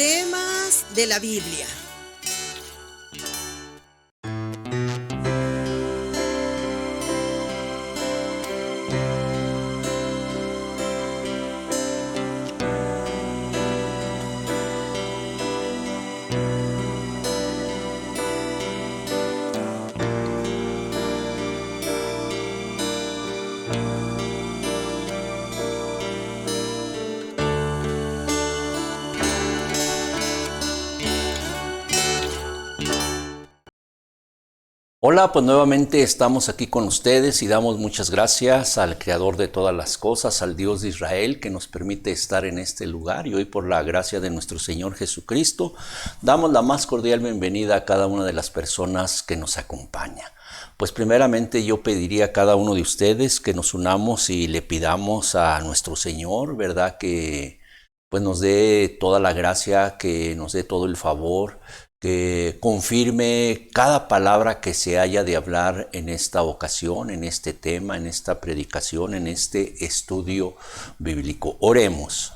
Temas de la Biblia. Hola, pues nuevamente estamos aquí con ustedes y damos muchas gracias al Creador de todas las cosas, al Dios de Israel que nos permite estar en este lugar, y hoy por la gracia de nuestro Señor Jesucristo damos la más cordial bienvenida a cada una de las personas que nos acompaña. Pues primeramente yo pediría a cada uno de ustedes que nos unamos y le pidamos a nuestro Señor, ¿verdad? Que pues nos dé toda la gracia, que nos dé todo el favor, que confirme cada palabra que se haya de hablar en esta ocasión, en este tema, en esta predicación, en este estudio bíblico. Oremos.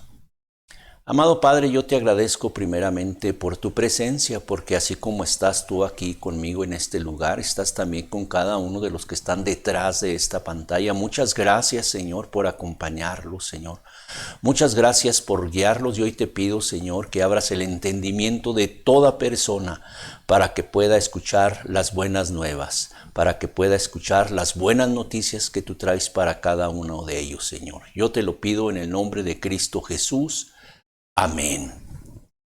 Amado Padre, yo te agradezco primeramente por tu presencia, porque así como estás tú aquí conmigo en este lugar, estás también con cada uno de los que están detrás de esta pantalla. Muchas gracias, Señor, por acompañarlos, Señor. Muchas gracias por guiarlos, y hoy te pido, Señor, que abras el entendimiento de toda persona para que pueda escuchar las buenas nuevas, para que pueda escuchar las buenas noticias que tú traes para cada uno de ellos, Señor. Yo te lo pido en el nombre de Cristo Jesús. Amén.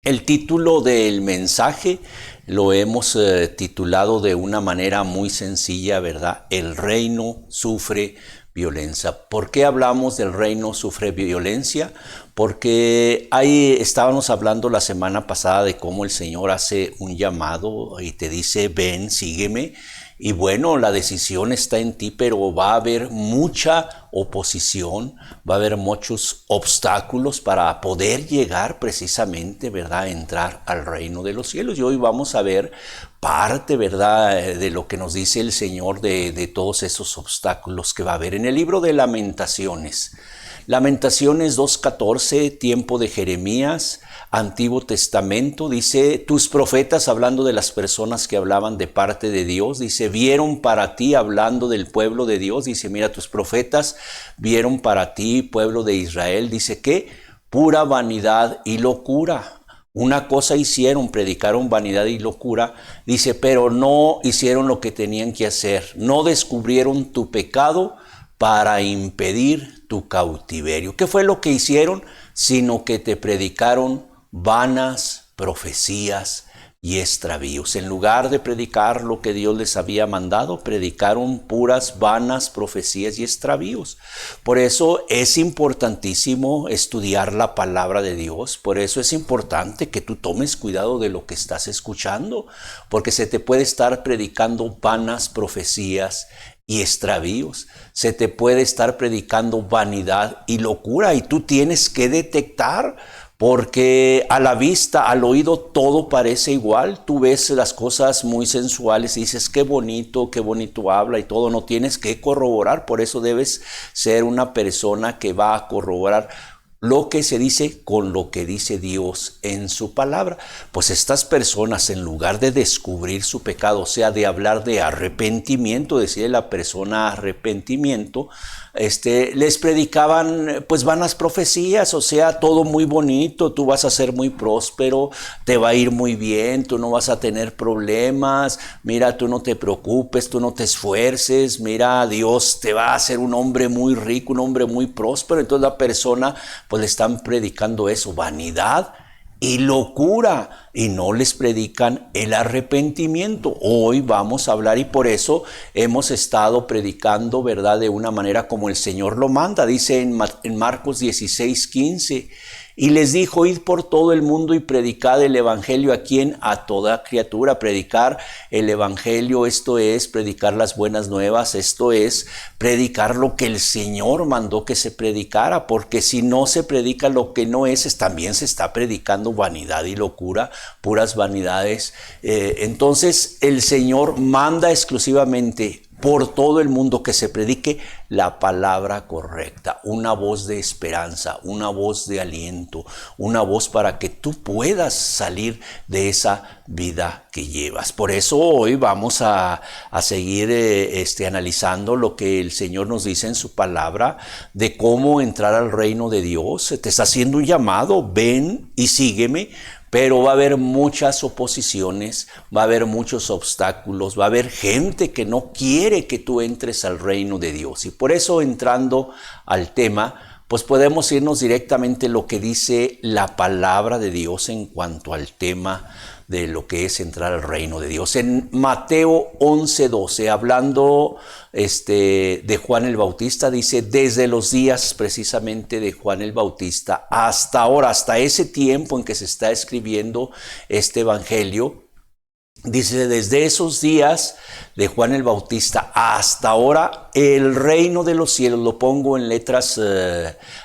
El título del mensaje lo hemos titulado de una manera muy sencilla, ¿verdad? El reino sufre violencia. ¿Por qué hablamos del reino sufre violencia? Porque ahí estábamos hablando la semana pasada de cómo el Señor hace un llamado y te dice, ven, sígueme. Y bueno, la decisión está en ti, pero va a haber mucha oposición, va a haber muchos obstáculos para poder llegar precisamente, ¿verdad?, a entrar al reino de los cielos. Y hoy vamos a ver parte, ¿verdad?, de lo que nos dice el Señor de todos esos obstáculos que va a haber en el libro de Lamentaciones. Lamentaciones 2:14, tiempo de Jeremías, Antiguo Testamento, dice, tus profetas, hablando de las personas que hablaban de parte de Dios, dice, vieron para ti, hablando del pueblo de Dios, dice, mira, tus profetas vieron para ti, pueblo de Israel, dice que pura vanidad y locura. Una cosa hicieron, predicaron vanidad y locura, dice, pero no hicieron lo que tenían que hacer, no descubrieron tu pecado para impedir tu cautiverio. ¿Qué fue lo que hicieron? Sino que te predicaron vanas profecías y extravíos. En lugar de predicar lo que Dios les había mandado, predicaron puras vanas profecías y extravíos. Por eso es importantísimo estudiar la palabra de Dios. Por eso es importante que tú tomes cuidado de lo que estás escuchando, porque se te puede estar predicando vanas profecías y extravíos. Se te puede estar predicando vanidad y locura, y tú tienes que detectar, porque a la vista, al oído, todo parece igual. Tú ves las cosas muy sensuales y dices, qué bonito habla y todo. No tienes que corroborar. Por eso debes ser una persona que va a corroborar lo que se dice con lo que dice Dios en su palabra. Pues estas personas, en lugar de descubrir su pecado, o sea, de hablar de arrepentimiento, decirle a la persona arrepentimiento, les predicaban pues vanas profecías, o sea, todo muy bonito, tú vas a ser muy próspero, te va a ir muy bien, tú no vas a tener problemas, mira, tú no te preocupes, tú no te esfuerces, mira, Dios te va a hacer un hombre muy rico, un hombre muy próspero. Entonces la persona pues le están predicando eso, vanidad y locura, y no les predican el arrepentimiento. Hoy vamos a hablar, y por eso hemos estado predicando, ¿verdad?, de una manera como el Señor lo manda. Dice en Marcos 16:15, y les dijo, id por todo el mundo y predicad el evangelio a quien, a toda criatura. Predicar el evangelio, esto es predicar las buenas nuevas, esto es predicar lo que el Señor mandó que se predicara, porque si no se predica lo que no es, también se está predicando vanidad y locura, puras vanidades. Entonces el Señor manda exclusivamente por todo el mundo, que se predique la palabra correcta, una voz de esperanza, una voz de aliento, una voz para que tú puedas salir de esa vida que llevas. Por eso hoy vamos a seguir analizando lo que el Señor nos dice en su palabra de cómo entrar al reino de Dios. Te está haciendo un llamado: ven y sígueme. Pero va a haber muchas oposiciones, va a haber muchos obstáculos, va a haber gente que no quiere que tú entres al reino de Dios. Y por eso, entrando al tema, pues podemos irnos directamente a lo que dice la palabra de Dios en cuanto al tema de lo que es entrar al reino de Dios. En Mateo 11:12, hablando de Juan el Bautista, dice: desde los días precisamente de Juan el Bautista hasta ahora, hasta ese tiempo en que se está escribiendo este evangelio, dice, desde esos días de Juan el Bautista hasta ahora, el reino de los cielos, lo pongo en letras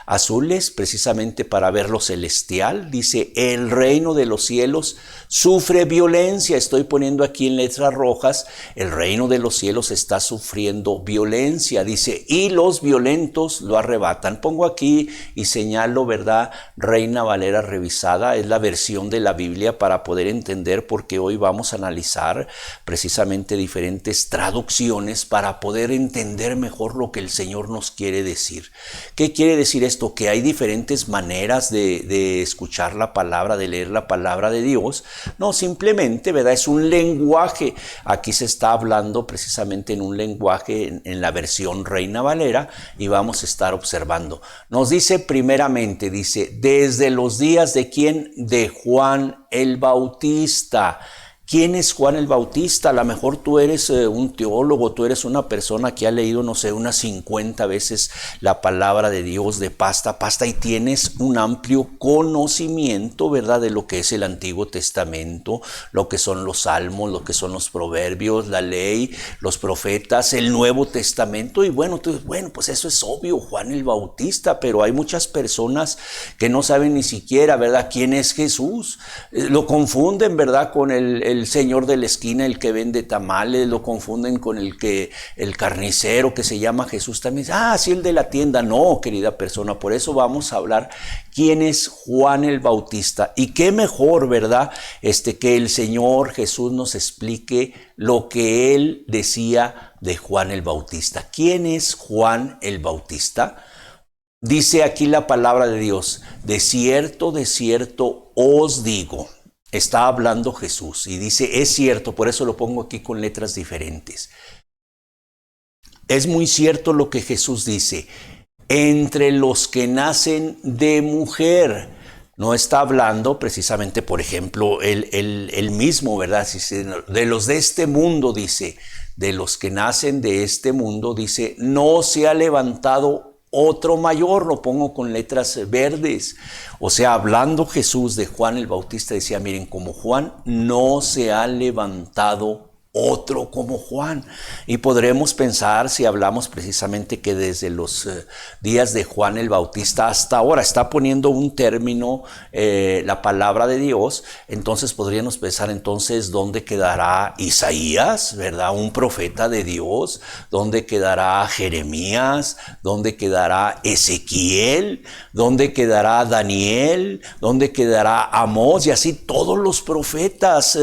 azules precisamente para ver lo celestial, dice, el reino de los cielos sufre violencia. Estoy poniendo aquí en letras rojas, el reino de los cielos está sufriendo violencia, dice, y los violentos lo arrebatan. Pongo aquí y señalo, ¿verdad? Reina Valera revisada, es la versión de la Biblia para poder entender, porque hoy vamos a analizar precisamente diferentes traducciones para poder entender mejor lo que el Señor nos quiere decir. ¿Qué quiere decir esto? Que hay diferentes maneras de escuchar la palabra, de leer la palabra de Dios. No, simplemente, ¿verdad? Es un lenguaje. Aquí se está hablando precisamente en un lenguaje en la versión Reina Valera, y vamos a estar observando. Nos dice primeramente, dice, desde los días de ¿quién? De Juan el Bautista. ¿Quién es Juan el Bautista? A lo mejor tú eres un teólogo, tú eres una persona que ha leído, no sé, unas 50 veces la palabra de Dios de pasta a pasta, y tienes un amplio conocimiento, ¿verdad?, de lo que es el Antiguo Testamento, lo que son los Salmos, lo que son los Proverbios, la ley, los profetas, el Nuevo Testamento. Y bueno, pues eso es obvio, Juan el Bautista, pero hay muchas personas que no saben ni siquiera, ¿verdad?, quién es Jesús. Lo confunden, ¿verdad?, con el señor de la esquina, el que vende tamales, lo confunden con el carnicero que se llama Jesús también. Ah, sí, el de la tienda. No, querida persona, por eso vamos a hablar quién es Juan el Bautista. Y qué mejor, ¿verdad?, que el Señor Jesús nos explique lo que Él decía de Juan el Bautista. ¿Quién es Juan el Bautista? Dice aquí la palabra de Dios: de cierto os digo. Está hablando Jesús y dice, es cierto, por eso lo pongo aquí con letras diferentes. Es muy cierto lo que Jesús dice: entre los que nacen de mujer. No está hablando precisamente, por ejemplo, el mismo, ¿verdad? De los de este mundo, dice, de los que nacen de este mundo, dice, no se ha levantado otro mayor. Lo pongo con letras verdes. O sea, hablando Jesús de Juan el Bautista, decía, miren, como Juan no se ha levantado otro como Juan. Y podremos pensar, si hablamos precisamente que desde los días de Juan el Bautista hasta ahora, está poniendo un término la palabra de Dios, entonces podríamos pensar, entonces, ¿dónde quedará Isaías, verdad? Un profeta de Dios. ¿Dónde quedará Jeremías? ¿Dónde quedará Ezequiel? ¿Dónde quedará Daniel? ¿Dónde quedará Amós? Y así todos los profetas.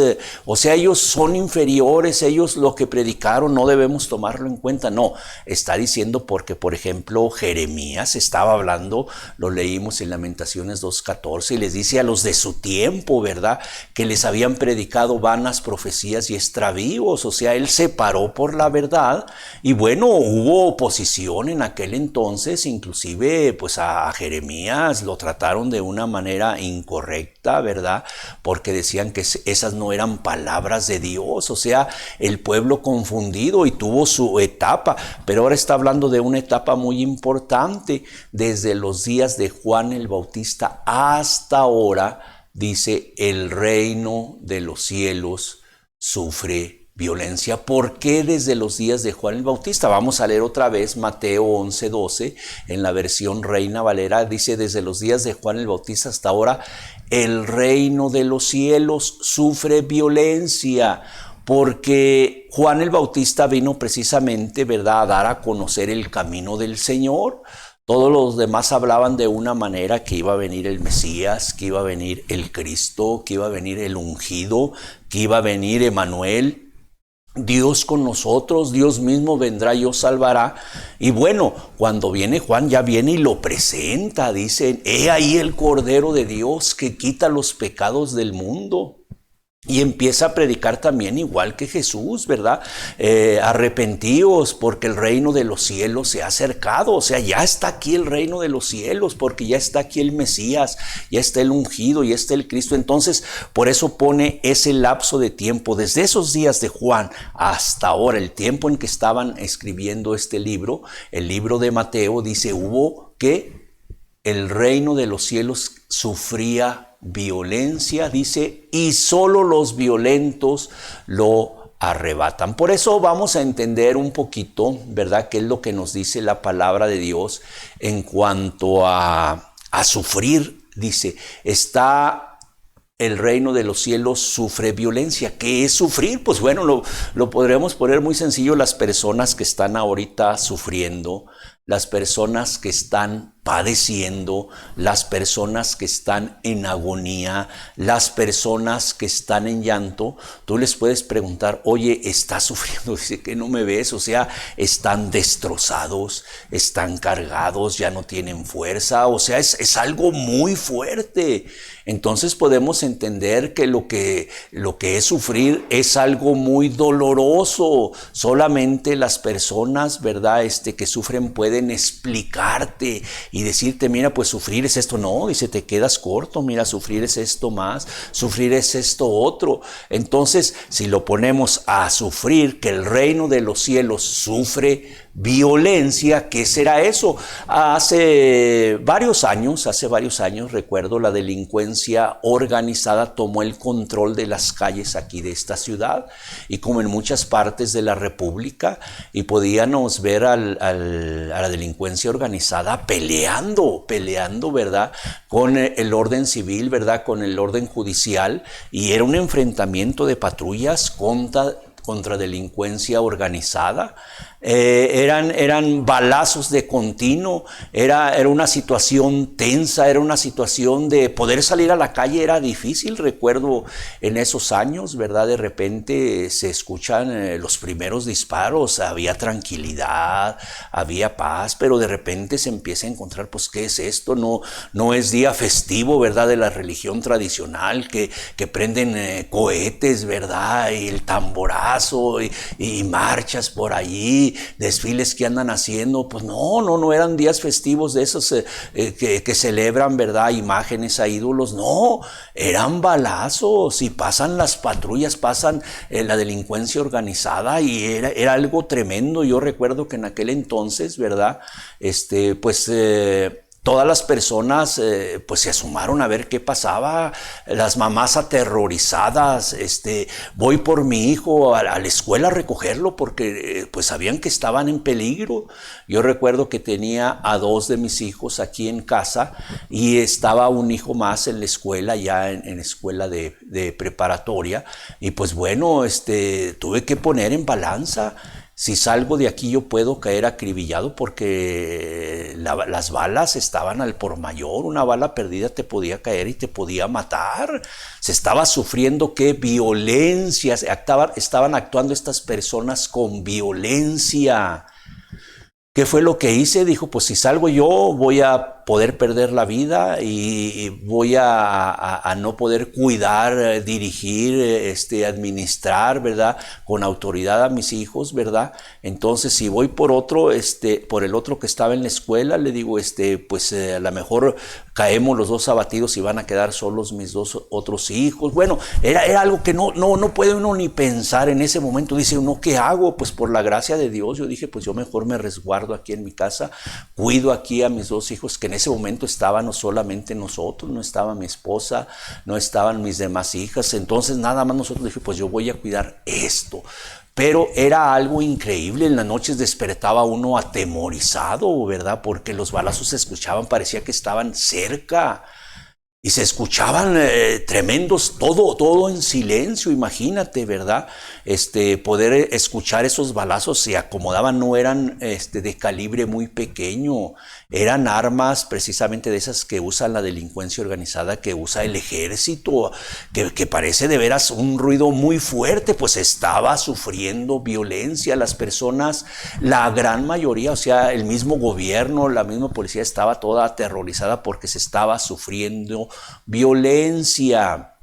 O sea, ellos son inferiores. Ellos lo que predicaron no debemos tomarlo en cuenta. No, está diciendo porque, por ejemplo, Jeremías estaba hablando, lo leímos en Lamentaciones 2:14, y les dice a los de su tiempo, ¿verdad?, que les habían predicado vanas profecías y extravíos. O sea, él se paró por la verdad. Y bueno, hubo oposición en aquel entonces, inclusive pues a Jeremías lo trataron de una manera incorrecta, ¿verdad?, porque decían que esas no eran palabras de Dios. O sea, el pueblo confundido, y tuvo su etapa, pero ahora está hablando de una etapa muy importante. Desde los días de Juan el Bautista hasta ahora, dice, el reino de los cielos sufre violencia. ¿Por qué desde los días de Juan el Bautista? Vamos a leer otra vez Mateo 11:12 en la versión Reina Valera. Dice, desde los días de Juan el Bautista hasta ahora, el reino de los cielos sufre violencia. porque Juan el Bautista vino precisamente, ¿verdad?, a dar a conocer el camino del Señor. Todos los demás hablaban de una manera, que iba a venir el Mesías, que iba a venir el Cristo, que iba a venir el ungido, que iba a venir Emanuel, Dios con nosotros, Dios mismo vendrá y os salvará. Y bueno, cuando viene Juan, ya viene y lo presenta, dicen, he ahí el Cordero de Dios que quita los pecados del mundo. Y empieza a predicar también igual que Jesús, ¿verdad? Arrepentíos porque el reino de los cielos se ha acercado. O sea, ya está aquí el reino de los cielos, porque ya está aquí el Mesías, ya está el ungido, ya está el Cristo. Entonces, por eso pone ese lapso de tiempo, desde esos días de Juan hasta ahora, el tiempo en que estaban escribiendo este libro, el libro de Mateo, dice, hubo que el reino de los cielos sufría violencia, dice, y solo los violentos lo arrebatan. Por eso vamos a entender un poquito, ¿verdad?, qué es lo que nos dice la palabra de Dios en cuanto a sufrir. Dice, está el reino de los cielos, sufre violencia. ¿Qué es sufrir? Pues bueno, lo podremos poner muy sencillo. Las personas que están ahorita sufriendo, las personas que están padeciendo, las personas que están en agonía, las personas que están en llanto, tú les puedes preguntar, oye, ¿estás sufriendo? Dice que no me ves, o sea, están destrozados, están cargados, ya no tienen fuerza, o sea, es algo muy fuerte. Entonces podemos entender que lo que es sufrir es algo muy doloroso. Solamente las personas, ¿verdad?, que sufren pueden explicarte y decirte, mira, pues sufrir es esto. No, dice, te quedas corto, mira, sufrir es esto más, sufrir es esto otro. Entonces, si lo ponemos a sufrir, que el reino de los cielos sufre violencia, ¿qué será eso? Hace varios años, recuerdo, la delincuencia organizada tomó el control de las calles aquí de esta ciudad, y como en muchas partes de la República, y podíamos ver a la delincuencia organizada peleando, ¿verdad?, con el orden civil, ¿verdad?, con el orden judicial, y era un enfrentamiento de patrullas contra delincuencia organizada. Eran balazos de continuo, era una situación tensa, era una situación de poder salir a la calle, era difícil. Recuerdo en esos años, ¿verdad?, de repente se escuchan los primeros disparos, había tranquilidad, había paz, pero de repente se empieza a encontrar, pues, ¿qué es esto? No es día festivo, ¿verdad?, de la religión tradicional, que prenden cohetes, ¿verdad?, y el tamborazo y marchas por allí, desfiles que andan haciendo. Pues no eran días festivos de esos que celebran, ¿verdad?, imágenes a ídolos. No, eran balazos, y pasan las patrullas, pasan la delincuencia organizada, y era algo tremendo. Yo recuerdo que en aquel entonces, ¿verdad?, todas las personas pues se asomaron a ver qué pasaba, las mamás aterrorizadas. Voy por mi hijo a la escuela a recogerlo porque pues sabían que estaban en peligro. Yo recuerdo que tenía a 2 de mis hijos aquí en casa, y estaba un hijo más en la escuela, ya en escuela de preparatoria, y pues bueno, tuve que poner en balanza. Si salgo de aquí yo puedo caer acribillado, porque las balas estaban al por mayor. Una bala perdida te podía caer y te podía matar. Se estaba sufriendo ¿qué? Violencia. Estaban actuando estas personas con violencia. ¿Qué fue lo que hice? Dijo, pues si salgo yo voy a poder perder la vida y voy a no poder cuidar, dirigir, administrar, ¿verdad?, con autoridad a mis hijos, ¿verdad? Entonces, si voy por el otro que estaba en la escuela, le digo, pues a lo mejor caemos los 2 abatidos y van a quedar solos mis 2 otros hijos. Bueno, era algo que no puede uno ni pensar en ese momento. Dice uno, ¿qué hago? Pues por la gracia de Dios, yo dije, pues yo mejor me resguardo aquí en mi casa, cuido aquí a mis 2 hijos, que en ese momento estaban solamente nosotros, no estaba mi esposa, no estaban mis demás hijas. Entonces nada más nosotros, dije, pues yo voy a cuidar esto. Pero era algo increíble. En las noches despertaba uno atemorizado, ¿verdad?, porque los balazos se escuchaban, parecía que estaban cerca. y se escuchaban tremendos, todo en silencio, imagínate, ¿verdad? Poder escuchar esos balazos se acomodaban, no eran de calibre muy pequeño, eran armas precisamente de esas que usa la delincuencia organizada, que usa el ejército, que parece de veras un ruido muy fuerte, pues estaba sufriendo violencia. Las personas, la gran mayoría, o sea, el mismo gobierno, la misma policía estaba toda aterrorizada porque se estaba sufriendo violencia.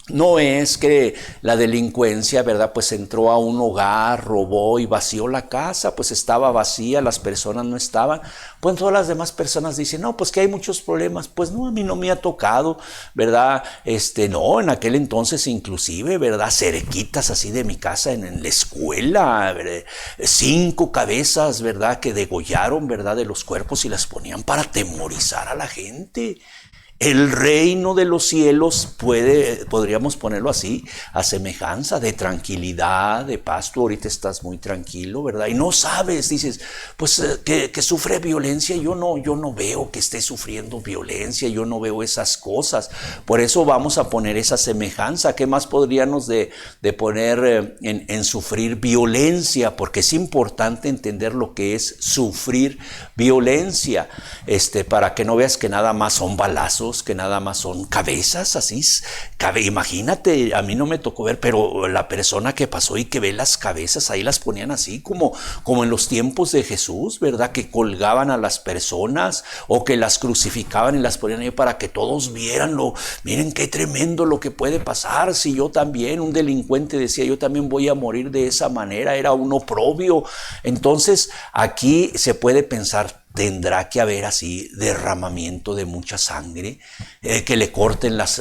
No es que la delincuencia, ¿verdad? Pues entró a un hogar, robó y vació la casa, pues estaba vacía, las personas no estaban. Pues todas las demás personas dicen, no, pues que hay muchos problemas. Pues no, a mí no me ha tocado, ¿verdad? No, en aquel entonces inclusive, ¿verdad? Cerquitas así de mi casa en la escuela, ¿verdad? 5 cabezas, ¿verdad? Que degollaron, ¿verdad? De los cuerpos y las ponían para atemorizar a la gente. El reino de los cielos podríamos ponerlo así, a semejanza de tranquilidad, de paz. Tú ahorita estás muy tranquilo, ¿verdad? Y no sabes, dices, pues que sufre violencia. Yo no veo que esté sufriendo violencia, yo no veo esas cosas. Por eso vamos a poner esa semejanza. ¿Qué más podríamos de poner en sufrir violencia? Porque es importante entender lo que es sufrir violencia, para que no veas que nada más son balazos, que nada más son cabezas, así. Imagínate, a mí no me tocó ver, pero la persona que pasó y que ve las cabezas, ahí las ponían así, como en los tiempos de Jesús, ¿verdad? Que colgaban a las personas o que las crucificaban y las ponían ahí para que todos vieran miren qué tremendo lo que puede pasar. Si yo también, un delincuente decía, yo también voy a morir de esa manera, era un oprobio. Entonces, aquí se puede pensar, tendrá que haber así derramamiento de mucha sangre, que le corten las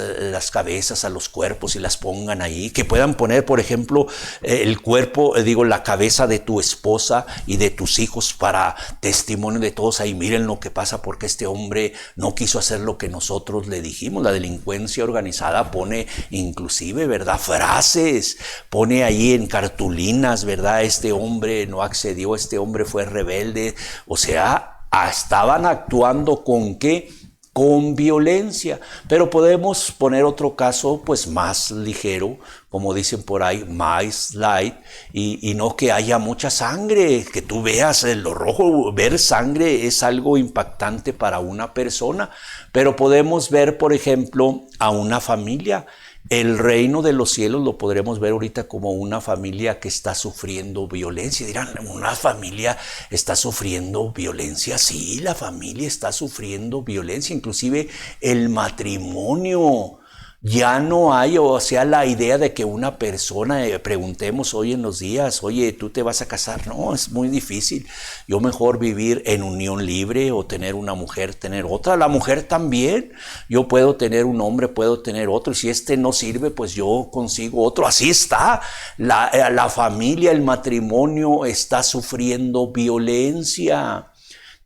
cabezas a los cuerpos y las pongan ahí, que puedan poner, por ejemplo, el cuerpo, la cabeza de tu esposa y de tus hijos para testimonio de todos ahí. Miren lo que pasa porque este hombre no quiso hacer lo que nosotros le dijimos. La delincuencia organizada pone inclusive, ¿verdad?, frases, pone ahí en cartulinas, ¿verdad? Este hombre no accedió, este hombre fue rebelde. O sea, estaban actuando ¿con qué? Con violencia. Pero podemos poner otro caso pues más ligero, como dicen por ahí, más light, y no que haya mucha sangre, que tú veas lo rojo. Ver sangre es algo impactante para una persona, pero podemos ver, por ejemplo, a una familia. El reino de los cielos lo podremos ver ahorita como una familia que está sufriendo violencia. Dirán, ¿una familia está sufriendo violencia? Sí, la familia está sufriendo violencia, inclusive el matrimonio. Ya no hay, o sea, la idea de que una persona, preguntemos hoy en los días, oye, ¿tú te vas a casar? No, es muy difícil. Yo mejor vivir en unión libre, o tener una mujer, tener otra. La mujer también. Yo puedo tener un hombre, puedo tener otro. Y si este no sirve, pues yo consigo otro. Así está. La familia, el matrimonio está sufriendo violencia.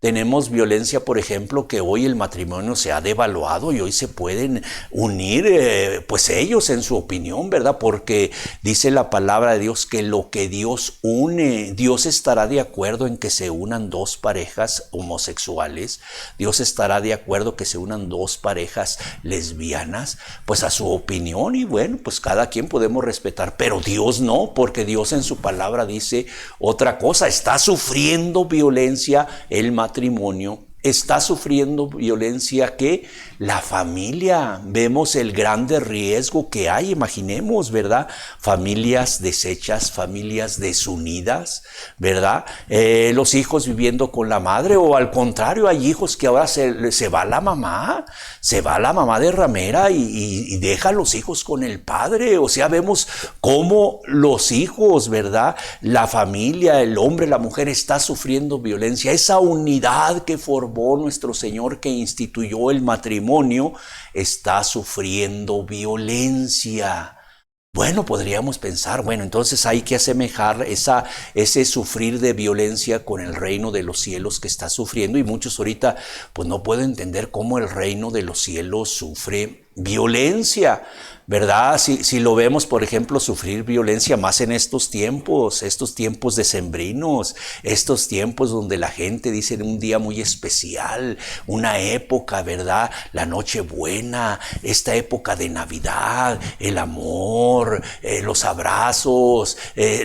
Tenemos violencia, por ejemplo, que hoy el matrimonio se ha devaluado y hoy se pueden unir, pues ellos en su opinión, ¿verdad? Porque dice la palabra de Dios que lo que Dios une, Dios estará de acuerdo en que se unan 2 parejas homosexuales, Dios estará de acuerdo que se unan 2 parejas lesbianas, pues a su opinión, y bueno, pues cada quien podemos respetar, pero Dios no, porque Dios en su palabra dice otra cosa. Está sufriendo violencia el matrimonio, está sufriendo violencia que la familia. Vemos el grande riesgo que hay, imaginemos, ¿verdad? Familias deshechas, familias desunidas, ¿verdad? Los hijos viviendo con la madre, o al contrario, hay hijos que ahora se va la mamá de ramera y deja a los hijos con el padre. O sea, vemos cómo los hijos, ¿verdad? La familia, el hombre, la mujer está sufriendo violencia. Esa unidad que formó nuestro Señor, que instituyó el matrimonio, está sufriendo violencia. Bueno, podríamos pensar, bueno, entonces hay que asemejar ese sufrir de violencia con el reino de los cielos que está sufriendo, y muchos ahorita pues no pueden entender cómo el reino de los cielos sufre violencia, ¿verdad? Si lo vemos, por ejemplo, sufrir violencia más en estos tiempos decembrinos, estos tiempos donde la gente dice un día muy especial, una época, ¿verdad? La Nochebuena, esta época de Navidad, el amor, los abrazos,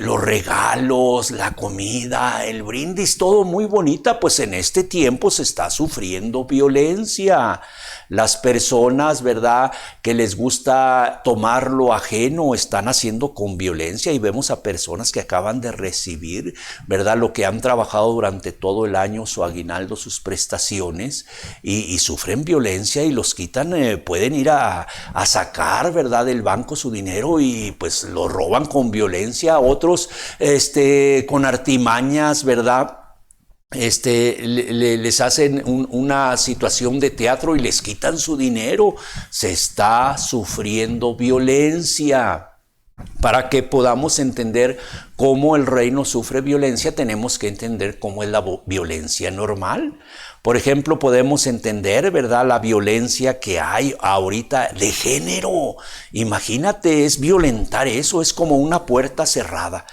los regalos, la comida, el brindis, todo muy bonita, pues en este tiempo se está sufriendo violencia. Las personas, ¿verdad?, que les gusta tomar lo ajeno, están haciendo con violencia, y vemos a personas que acaban de recibir, ¿verdad?, lo que han trabajado durante todo el año, su aguinaldo, sus prestaciones, y sufren violencia y los quitan, pueden ir a sacar, ¿verdad?, del banco su dinero y pues lo roban con violencia. Otros con artimañas, ¿verdad?, les hacen una situación de teatro y les quitan su dinero. Se está sufriendo violencia. Para que podamos entender cómo el reino sufre violencia, tenemos que entender cómo es la violencia normal. Por ejemplo, podemos entender, ¿verdad?, la violencia que hay ahorita de género. Imagínate, es violentar eso, es como una puerta cerrada.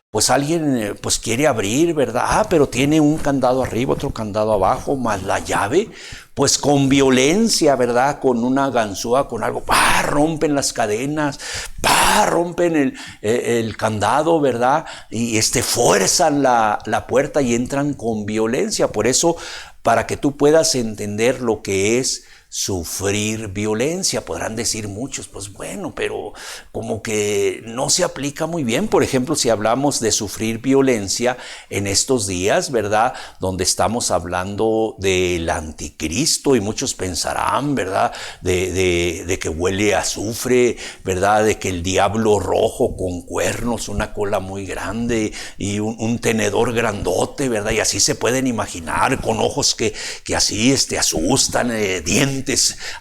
Pues alguien pues quiere abrir, ¿verdad? Pero tiene un candado arriba, otro candado abajo, más la llave. Pues con violencia, ¿verdad? Con una ganzúa, con algo, ¡pah!, rompen las cadenas, ¡pah!, rompen el candado, ¿verdad? Y fuerzan la puerta y entran con violencia. Por eso, para que tú puedas entender lo que es sufrir violencia, podrán decir muchos, pues bueno, pero como que no se aplica muy bien. Por ejemplo, si hablamos de sufrir violencia en estos días, ¿verdad?, donde estamos hablando del anticristo, y muchos pensarán, ¿verdad?, de que huele a azufre, ¿verdad?, de que el diablo rojo con cuernos, una cola muy grande y un tenedor grandote, ¿verdad?, y así se pueden imaginar, con ojos que así asustan, dientes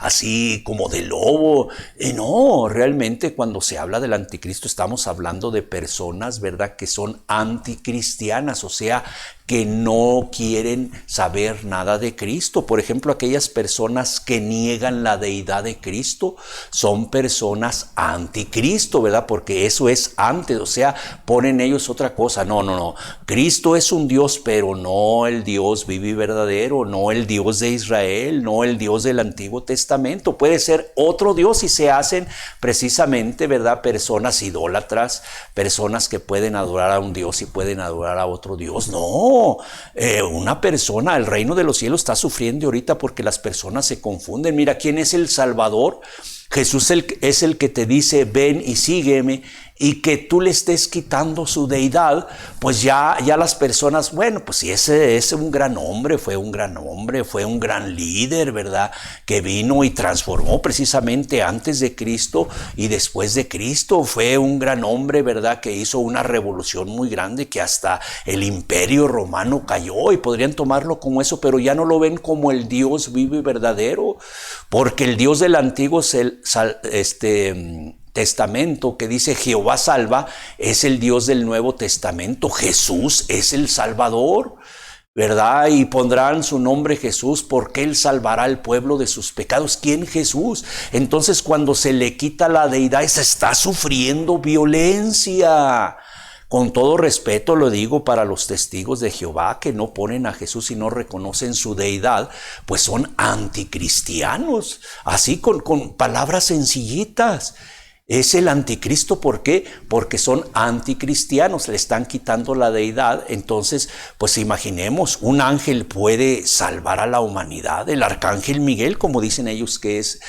así como de lobo. No, realmente cuando se habla del anticristo estamos hablando de personas, ¿verdad?, que son anticristianas, o sea, que no quieren saber nada de Cristo. Por ejemplo, aquellas personas que niegan la deidad de Cristo son personas anticristo, ¿verdad? Porque eso es antes, o sea, ponen ellos otra cosa. No. Cristo es un Dios, pero no el Dios vivo y verdadero, no el Dios de Israel, no el Dios del Antiguo Testamento. Puede ser otro Dios y se hacen precisamente, ¿verdad?, personas idólatras, personas que pueden adorar a un Dios y pueden adorar a otro Dios. No. Una persona, el reino de los cielos está sufriendo ahorita porque las personas se confunden. Mira, ¿quién es el Salvador? Jesús es el que te dice, ven y sígueme, y que tú le estés quitando su deidad, pues ya las personas, bueno, pues si ese es un gran hombre, fue un gran líder, ¿verdad?, que vino y transformó precisamente antes de Cristo y después de Cristo. Fue un gran hombre, ¿verdad?, que hizo una revolución muy grande, que hasta el imperio romano cayó, y podrían tomarlo como eso, pero ya no lo ven como el Dios vivo y verdadero, porque el Dios del Antiguo Testamento, que dice Jehová salva, es el Dios del Nuevo Testamento. Jesús es el Salvador, ¿verdad? Y pondrán su nombre Jesús, porque Él salvará al pueblo de sus pecados. ¿Quién? Jesús. Entonces, cuando se le quita la deidad, se está sufriendo violencia. Con todo respeto lo digo para los testigos de Jehová que no ponen a Jesús y no reconocen su deidad, pues son anticristianos, así con palabras sencillitas. Es el anticristo, ¿por qué? Porque son anticristianos, le están quitando la deidad. Entonces, pues imaginemos, un ángel puede salvar a la humanidad, el arcángel Miguel, como dicen ellos que es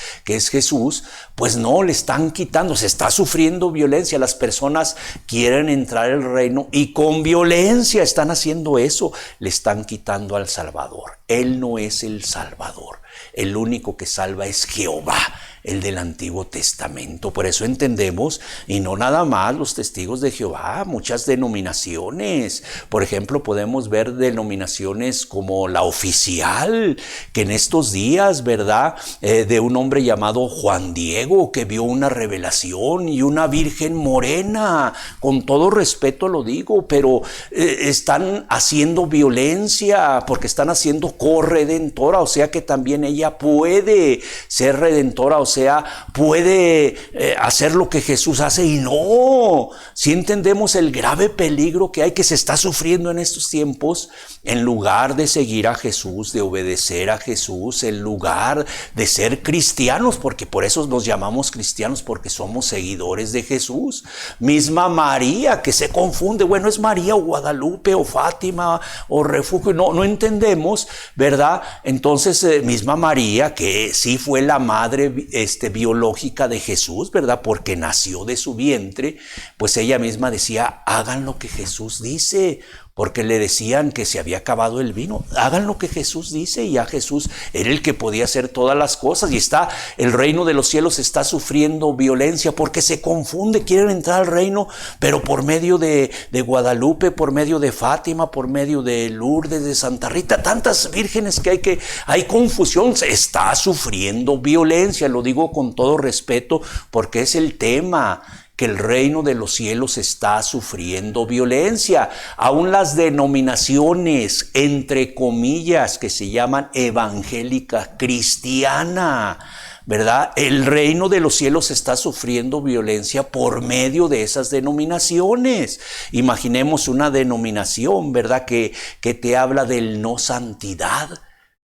Jesús, pues no, le están quitando, se está sufriendo violencia. Las personas quieren entrar al reino y con violencia están haciendo eso, le están quitando al Salvador. Él no es el Salvador, el único que salva es Jehová, el del Antiguo Testamento. Por eso entendemos, y no nada más los testigos de Jehová, muchas denominaciones. Por ejemplo, podemos ver denominaciones como la Oficial, que en estos días, ¿verdad?, de un hombre llamado Juan Diego, que vio una revelación y una virgen morena. Con todo respeto lo digo, pero están haciendo violencia, porque están haciendo corredentora, o sea que también ella puede ser redentora, o sea sea, puede hacer lo que Jesús hace. Y no, si entendemos el grave peligro que hay, que se está sufriendo en estos tiempos, en lugar de seguir a Jesús, de obedecer a Jesús, en lugar de ser cristianos, porque por eso nos llamamos cristianos, porque somos seguidores de Jesús. Misma María, que se confunde, bueno, es María o Guadalupe o Fátima o Refugio, no entendemos, ¿verdad? Entonces, misma María, que sí fue la madre biológica de Jesús, ¿verdad? Porque nació de su vientre, pues ella misma decía, hagan lo que Jesús dice, porque le decían que se había acabado el vino. Hagan lo que Jesús dice, y ya Jesús era el que podía hacer todas las cosas. Y el reino de los cielos está sufriendo violencia porque se confunde, quieren entrar al reino, pero por medio de Guadalupe, por medio de Fátima, por medio de Lourdes, de Santa Rita, tantas vírgenes que hay confusión, se está sufriendo violencia. Lo digo con todo respeto porque es el tema, que el reino de los cielos está sufriendo violencia. Aún las denominaciones, entre comillas, que se llaman evangélica cristiana, ¿verdad? El reino de los cielos está sufriendo violencia por medio de esas denominaciones. Imaginemos una denominación, ¿verdad? Que te habla del no santidad.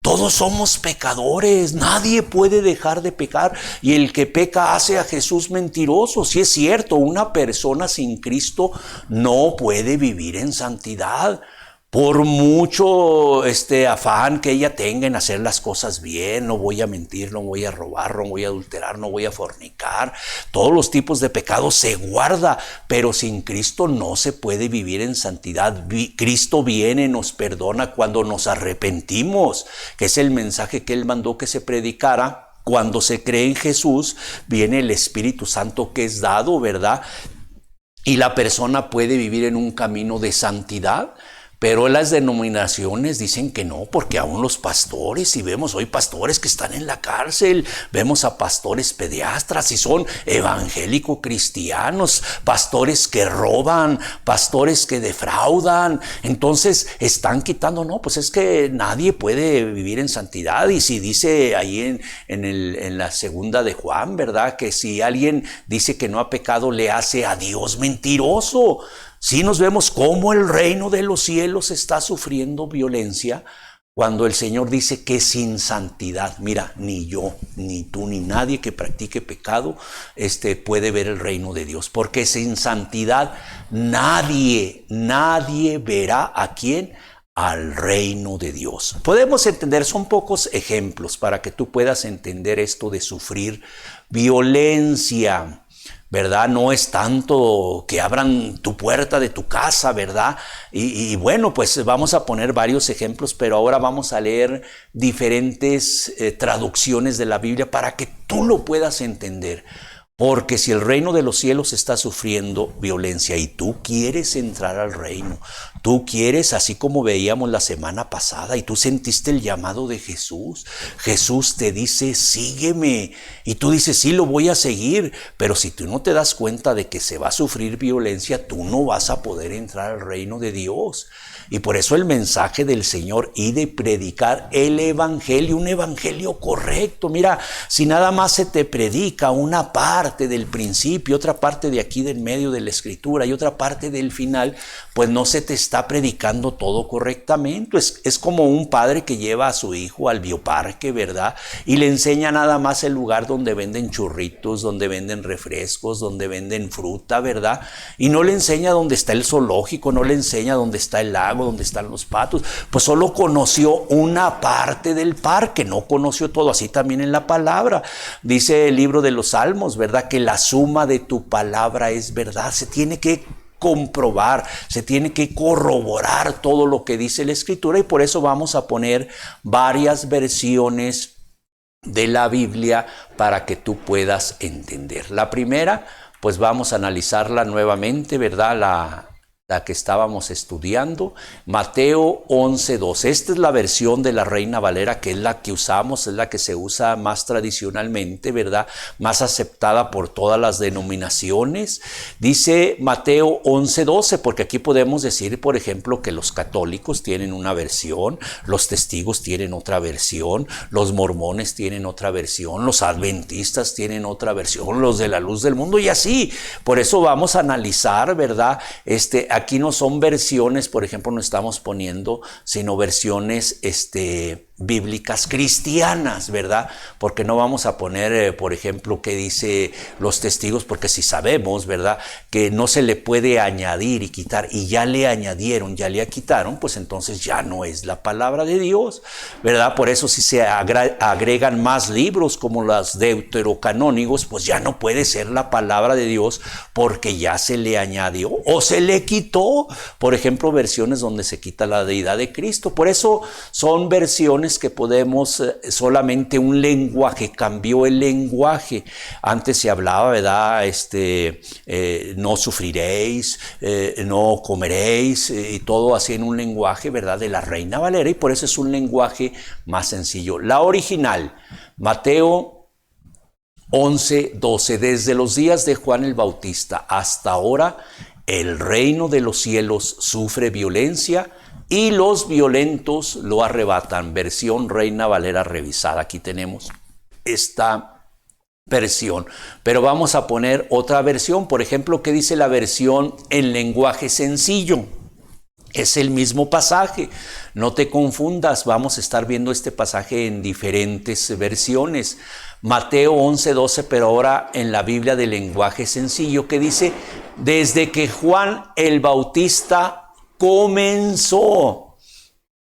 Todos somos pecadores, nadie puede dejar de pecar, y el que peca hace a Jesús mentiroso. Sí es cierto, una persona sin Cristo no puede vivir en santidad. Por mucho afán que ella tenga en hacer las cosas bien, no voy a mentir, no voy a robar, no voy a adulterar, no voy a fornicar, todos los tipos de pecados se guarda, pero sin Cristo no se puede vivir en santidad. Cristo viene, nos perdona cuando nos arrepentimos, que es el mensaje que Él mandó que se predicara. Cuando se cree en Jesús, viene el Espíritu Santo que es dado, ¿verdad? Y la persona puede vivir en un camino de santidad. Pero las denominaciones dicen que no, porque aún los pastores, y vemos hoy pastores que están en la cárcel, vemos a pastores pediatras y son evangélico cristianos, pastores que roban, pastores que defraudan. Entonces están quitando, no, pues es que nadie puede vivir en santidad. Y si dice ahí en la segunda de Juan, ¿verdad? Que si alguien dice que no ha pecado, le hace a Dios mentiroso. Sí nos vemos cómo el reino de los cielos está sufriendo violencia cuando el Señor dice que sin santidad, mira, ni yo, ni tú, ni nadie que practique pecado puede ver el reino de Dios. Porque sin santidad nadie verá a quién, al reino de Dios. Podemos entender, son pocos ejemplos para que tú puedas entender esto de sufrir violencia, ¿verdad? No es tanto que abran tu puerta de tu casa, ¿verdad? Y bueno, pues vamos a poner varios ejemplos, pero ahora vamos a leer diferentes traducciones de la Biblia para que tú lo puedas entender. Porque si el reino de los cielos está sufriendo violencia y tú quieres entrar al reino, tú quieres, así como veíamos la semana pasada, y tú sentiste el llamado de Jesús, Jesús te dice, sígueme, y tú dices, sí, lo voy a seguir, pero si tú no te das cuenta de que se va a sufrir violencia, tú no vas a poder entrar al reino de Dios. Y por eso el mensaje del Señor, y de predicar el evangelio, un evangelio correcto. Mira, si nada más se te predica una parte del principio, otra parte de aquí del medio de la escritura y otra parte del final, pues no se te está predicando todo correctamente. Es como un padre que lleva a su hijo al bioparque, ¿verdad? Y le enseña nada más el lugar donde venden churritos, donde venden refrescos, donde venden fruta, ¿verdad? Y no le enseña dónde está el zoológico, no le enseña dónde está el lago, donde están los patos. Pues solo conoció una parte del parque, no conoció todo. Así también en la palabra. Dice el libro de los Salmos, ¿verdad? Que la suma de tu palabra es verdad. Se tiene que comprobar, se tiene que corroborar todo lo que dice la Escritura, y por eso vamos a poner varias versiones de la Biblia para que tú puedas entender. La primera, pues vamos a analizarla nuevamente, ¿verdad? La la que estábamos estudiando, Mateo 11:2. Esta es la versión de la Reina Valera, que es la que usamos, es la que se usa más tradicionalmente, ¿verdad? Más aceptada por todas las denominaciones. Dice Mateo 11:12, porque aquí podemos decir, por ejemplo, que los católicos tienen una versión, los testigos tienen otra versión, los mormones tienen otra versión, los adventistas tienen otra versión, los de la luz del mundo y así. Por eso vamos a analizar, ¿verdad? Aquí no son versiones, por ejemplo, no estamos poniendo, sino versiones bíblicas cristianas, ¿verdad? Porque no vamos a poner, por ejemplo, qué dice los testigos, porque si sabemos, ¿verdad?, que no se le puede añadir y quitar, y ya le añadieron, ya le quitaron, pues entonces ya no es la palabra de Dios, ¿verdad? Por eso si se agregan más libros como los deuterocanónicos, pues ya no puede ser la palabra de Dios porque ya se le añadió o se le quitó. Por ejemplo, versiones donde se quita la deidad de Cristo. Por eso son versiones que podemos, solamente un lenguaje, cambió el lenguaje. Antes se hablaba, ¿verdad? No sufriréis, no comeréis, y todo así en un lenguaje, ¿verdad?, de la Reina Valera, y por eso es un lenguaje más sencillo. La original, Mateo 11:12, desde los días de Juan el Bautista hasta ahora, el reino de los cielos sufre violencia y los violentos lo arrebatan. Versión Reina Valera revisada. Aquí tenemos esta versión, pero vamos a poner otra versión. Por ejemplo, ¿qué dice la versión en lenguaje sencillo? Es el mismo pasaje, no te confundas, vamos a estar viendo este pasaje en diferentes versiones. Mateo 11:12, pero ahora en la Biblia de lenguaje sencillo, que dice, desde que Juan el Bautista comenzó,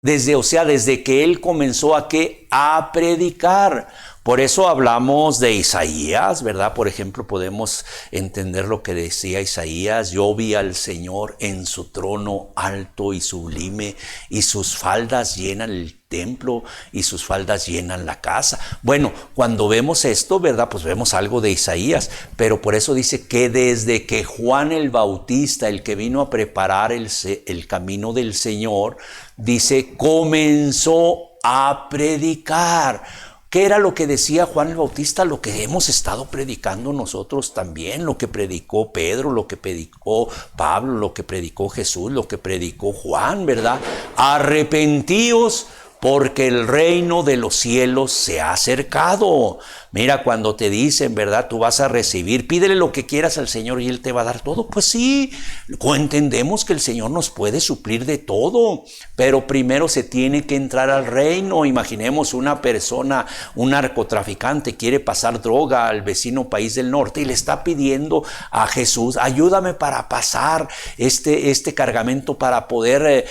desde que él comenzó a predicar. Por eso hablamos de Isaías, ¿verdad? Por ejemplo, podemos entender lo que decía Isaías: yo vi al Señor en su trono alto y sublime, y sus faldas llenan el templo y sus faldas llenan la casa. Bueno, cuando vemos esto, ¿verdad?, pues vemos algo de Isaías, pero por eso dice que desde que Juan el Bautista, el que vino a preparar el camino del Señor, dice, comenzó a predicar. ¿Qué era lo que decía Juan el Bautista? Lo que hemos estado predicando nosotros también, lo que predicó Pedro, lo que predicó Pablo, lo que predicó Jesús, lo que predicó Juan, ¿verdad? Arrepentíos, porque el reino de los cielos se ha acercado. Mira, cuando te dicen, ¿verdad?, tú vas a recibir, pídele lo que quieras al Señor y Él te va a dar todo. Pues sí, entendemos que el Señor nos puede suplir de todo, pero primero se tiene que entrar al reino. Imaginemos una persona, un narcotraficante, quiere pasar droga al vecino país del norte y le está pidiendo a Jesús, ayúdame para pasar este cargamento, para poder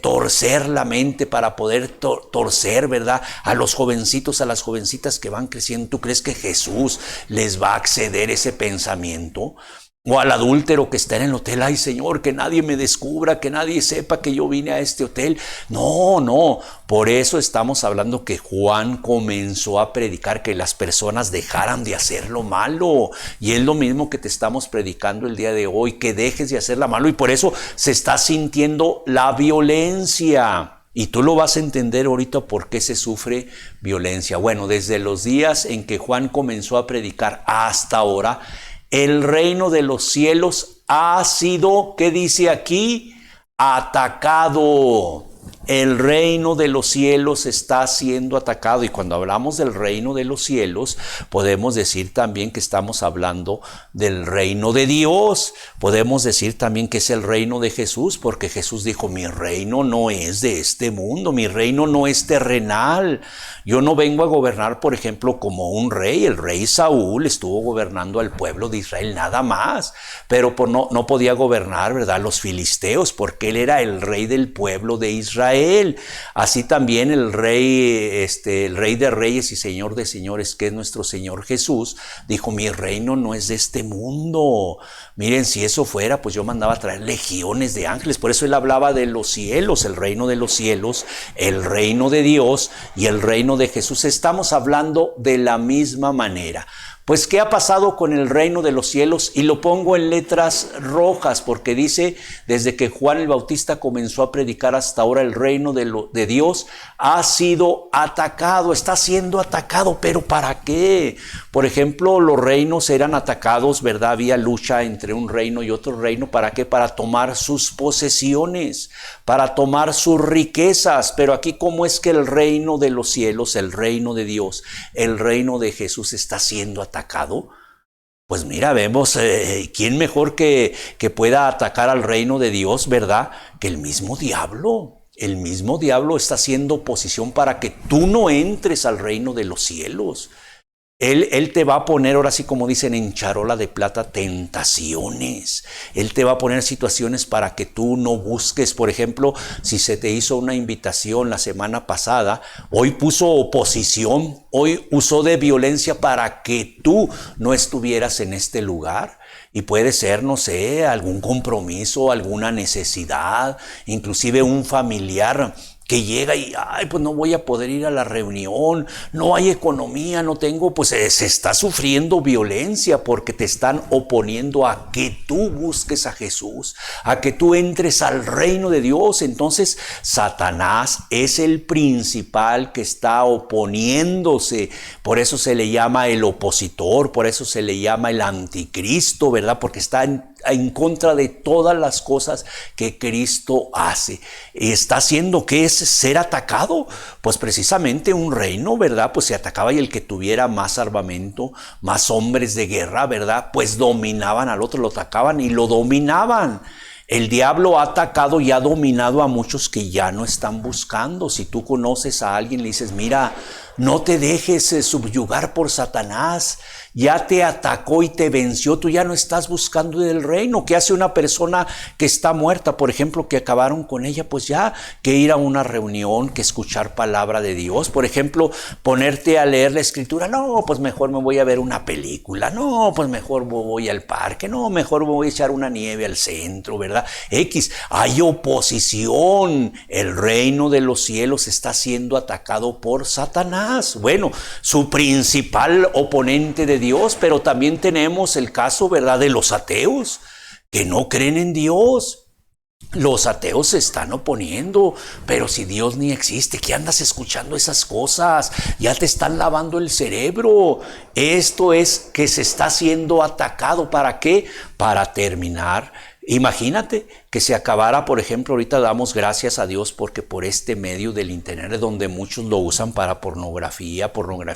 torcer la mente, para poder torcer, ¿verdad?, a los jovencitos, a las jovencitas que van creciendo. ¿Tú crees que Jesús les va a acceder ese pensamiento? O al adúltero que está en el hotel, ay Señor, que nadie me descubra, que nadie sepa que yo vine a este hotel. No, por eso estamos hablando que Juan comenzó a predicar que las personas dejaran de hacer lo malo. Y es lo mismo que te estamos predicando el día de hoy, que dejes de hacer lo malo, y por eso se está sintiendo la violencia. Y tú lo vas a entender ahorita por qué se sufre violencia. Bueno, desde los días en que Juan comenzó a predicar hasta ahora, el reino de los cielos ha sido, ¿qué dice aquí?, atacado. El reino de los cielos está siendo atacado. Y cuando hablamos del reino de los cielos, podemos decir también que estamos hablando del reino de Dios. Podemos decir también que es el reino de Jesús, porque Jesús dijo, mi reino no es de este mundo, mi reino no es terrenal. Yo no vengo a gobernar, por ejemplo, como un rey. El rey Saúl estuvo gobernando al pueblo de Israel nada más, pero no podía gobernar, ¿verdad?, los filisteos, porque él era el rey del pueblo de Israel. Así también el rey de reyes y señor de señores, que es nuestro Señor Jesús, dijo, mi reino no es de este mundo. Miren, si eso fuera, pues yo mandaba a traer legiones de ángeles. Por eso él hablaba de los cielos, el reino de los cielos, el reino de Dios y el reino de Jesús. Estamos hablando de la misma manera. Pues, ¿qué ha pasado con el reino de los cielos? Y lo pongo en letras rojas porque dice, desde que Juan el Bautista comenzó a predicar hasta ahora, el reino de Dios ha sido atacado, está siendo atacado. ¿Pero para qué? Por ejemplo, los reinos eran atacados, ¿verdad? Había lucha entre un reino y otro reino. ¿Para qué? Para tomar sus posesiones, para tomar sus riquezas. Pero aquí, ¿cómo es que el reino de los cielos, el reino de Dios, el reino de Jesús está siendo atacado? Pues mira, vemos, ¿quién mejor que pueda atacar al reino de Dios, verdad? Que el mismo diablo. El mismo diablo está haciendo oposición para que tú no entres al reino de los cielos. Él te va a poner, ahora sí como dicen, en charola de plata, tentaciones. Él te va a poner situaciones para que tú no busques. Por ejemplo, si se te hizo una invitación la semana pasada, hoy puso oposición, hoy usó de violencia para que tú no estuvieras en este lugar. Y puede ser, no sé, algún compromiso, alguna necesidad, inclusive un familiar que llega y, pues no voy a poder ir a la reunión, no hay economía, no tengo, pues se está sufriendo violencia porque te están oponiendo a que tú busques a Jesús, a que tú entres al reino de Dios. Entonces, Satanás es el principal que está oponiéndose. Por eso se le llama el opositor, por eso se le llama el anticristo, ¿verdad? Porque está en contra de todas las cosas que Cristo hace. Está haciendo que es ser atacado, pues precisamente un reino, ¿verdad? Pues se atacaba y el que tuviera más armamento, más hombres de guerra, ¿verdad? Pues dominaban al otro, lo atacaban y lo dominaban. El diablo ha atacado y ha dominado a muchos que ya no están buscando. Si tú conoces a alguien, le dices, mira, no te dejes subyugar por Satanás, ya te atacó y te venció, tú ya no estás buscando del reino. ¿Qué hace una persona que está muerta, por ejemplo, que acabaron con ella? Pues ya, que ir a una reunión, que escuchar palabra de Dios. Por ejemplo, ponerte a leer la escritura. No, pues mejor me voy a ver una película. No, pues mejor voy al parque. No, mejor me voy a echar una nieve al centro, ¿verdad? Hay oposición. El reino de los cielos está siendo atacado por Satanás. Bueno, su principal oponente de Dios, pero también tenemos el caso, ¿verdad?, de los ateos, que no creen en Dios. Los ateos se están oponiendo, pero si Dios ni existe, ¿qué andas escuchando esas cosas? Ya te están lavando el cerebro. Esto es que se está siendo atacado. ¿Para qué? Para terminar. Imagínate que se acabara, por ejemplo, ahorita damos gracias a Dios porque por este medio del internet, donde muchos lo usan para pornografía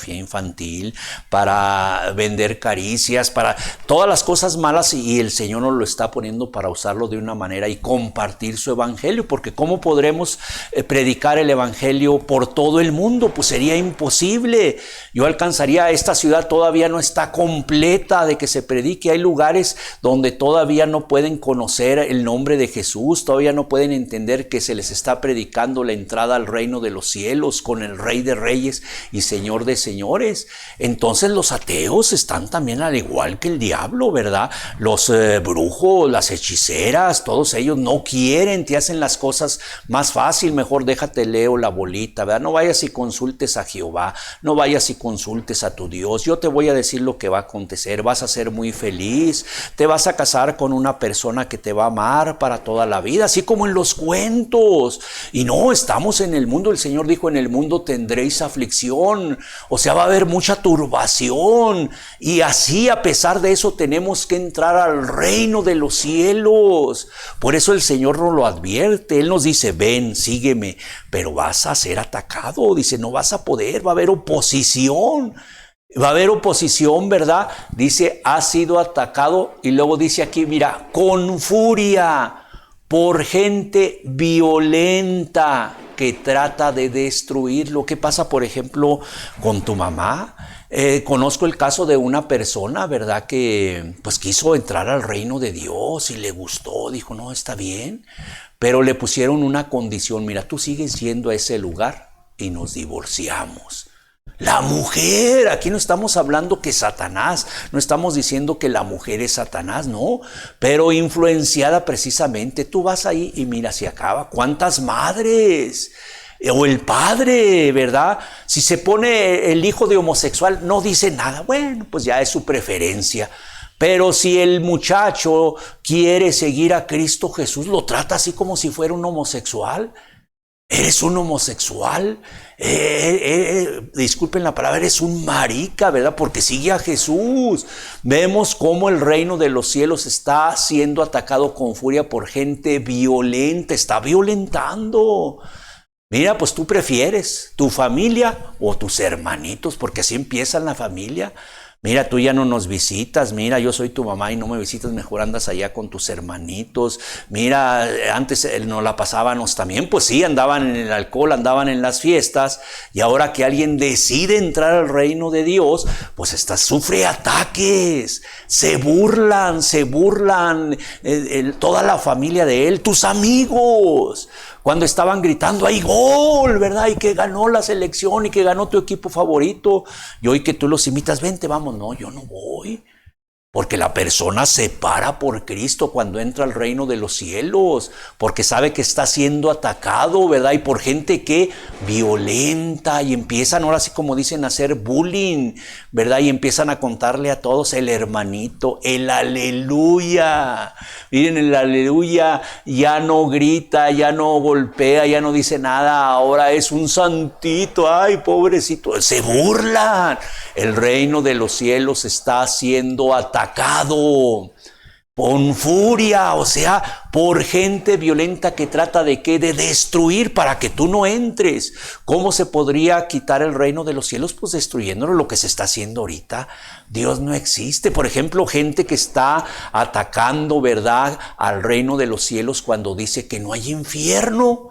infantil, para vender caricias, para todas las cosas malas, y el Señor nos lo está poniendo para usarlo de una manera y compartir su evangelio, porque ¿cómo podremos predicar el evangelio por todo el mundo? Pues sería imposible. Yo alcanzaría, esta ciudad todavía no está completa de que se predique. Hay lugares donde todavía no pueden conocer el nombre de Jesús, todavía no pueden entender que se les está predicando la entrada al reino de los cielos con el Rey de Reyes y Señor de Señores. Entonces los ateos están también al igual que el diablo, ¿verdad? Los brujos, las hechiceras, todos ellos no quieren, te hacen las cosas más fácil. Mejor déjate leo la bolita, ¿verdad? No vayas y consultes a Jehová, no vayas y consultes a tu Dios. Yo te voy a decir lo que va a acontecer, vas a ser muy feliz, te vas a casar con una persona que te va a amar para toda la vida, así como en los cuentos. Y no, estamos en el mundo, el Señor dijo, en el mundo tendréis aflicción, o sea, va a haber mucha turbación, y así, a pesar de eso, tenemos que entrar al reino de los cielos. Por eso el Señor nos lo advierte, Él nos dice, ven, sígueme, pero vas a ser atacado, dice, no vas a poder, va a haber oposición. Va a haber oposición, ¿verdad? Dice, ha sido atacado, y luego dice aquí, mira, con furia, por gente violenta que trata de destruirlo. ¿Qué pasa, por ejemplo, con tu mamá? Conozco el caso de una persona, ¿verdad?, que pues quiso entrar al reino de Dios y le gustó, dijo, no, está bien, pero le pusieron una condición, mira, tú sigues yendo a ese lugar y nos divorciamos. La mujer, aquí no estamos hablando que Satanás, no estamos diciendo que la mujer es Satanás, no, pero influenciada precisamente, tú vas ahí y mira, se acaba. ¿Cuántas madres O el padre, ¿verdad? Si se pone el hijo de homosexual, no dice nada. Bueno, pues ya es su preferencia. Pero si el muchacho quiere seguir a Cristo Jesús, lo trata así como si fuera un homosexual. Eres un homosexual, disculpen la palabra, eres un marica, ¿verdad? Porque sigue a Jesús. Vemos cómo el reino de los cielos está siendo atacado con furia por gente violenta, está violentando. Mira, pues tú prefieres tu familia o tus hermanitos, porque así empieza la familia. Mira, tú ya no nos visitas, mira, yo soy tu mamá y no me visitas, mejor andas allá con tus hermanitos. Mira, antes nos la pasábamos también, pues sí, andaban en el alcohol, andaban en las fiestas, y ahora que alguien decide entrar al reino de Dios, pues sufre ataques, se burlan, toda la familia de él, tus amigos. Cuando estaban gritando, ¡hay gol!, ¿verdad? Y que ganó la selección y que ganó tu equipo favorito. Y hoy que tú los invitas, vente, vamos. No, yo no voy. Porque la persona se para por Cristo cuando entra al reino de los cielos, porque sabe que está siendo atacado, ¿verdad? Y por gente que violenta, y empiezan ahora sí como dicen a hacer bullying, ¿verdad? Y empiezan a contarle a todos el hermanito, el aleluya. Miren, el aleluya ya no grita, ya no golpea, ya no dice nada, ahora es un santito, ay, pobrecito, se burlan. El reino de los cielos está siendo atacado con furia, o sea, por gente violenta que trata de ¿qué? De destruir para que tú no entres. ¿Cómo se podría quitar el reino de los cielos? Pues destruyéndolo, lo que se está haciendo ahorita. Dios no existe. Por ejemplo, gente que está atacando, ¿verdad?, al reino de los cielos cuando dice que no hay infierno.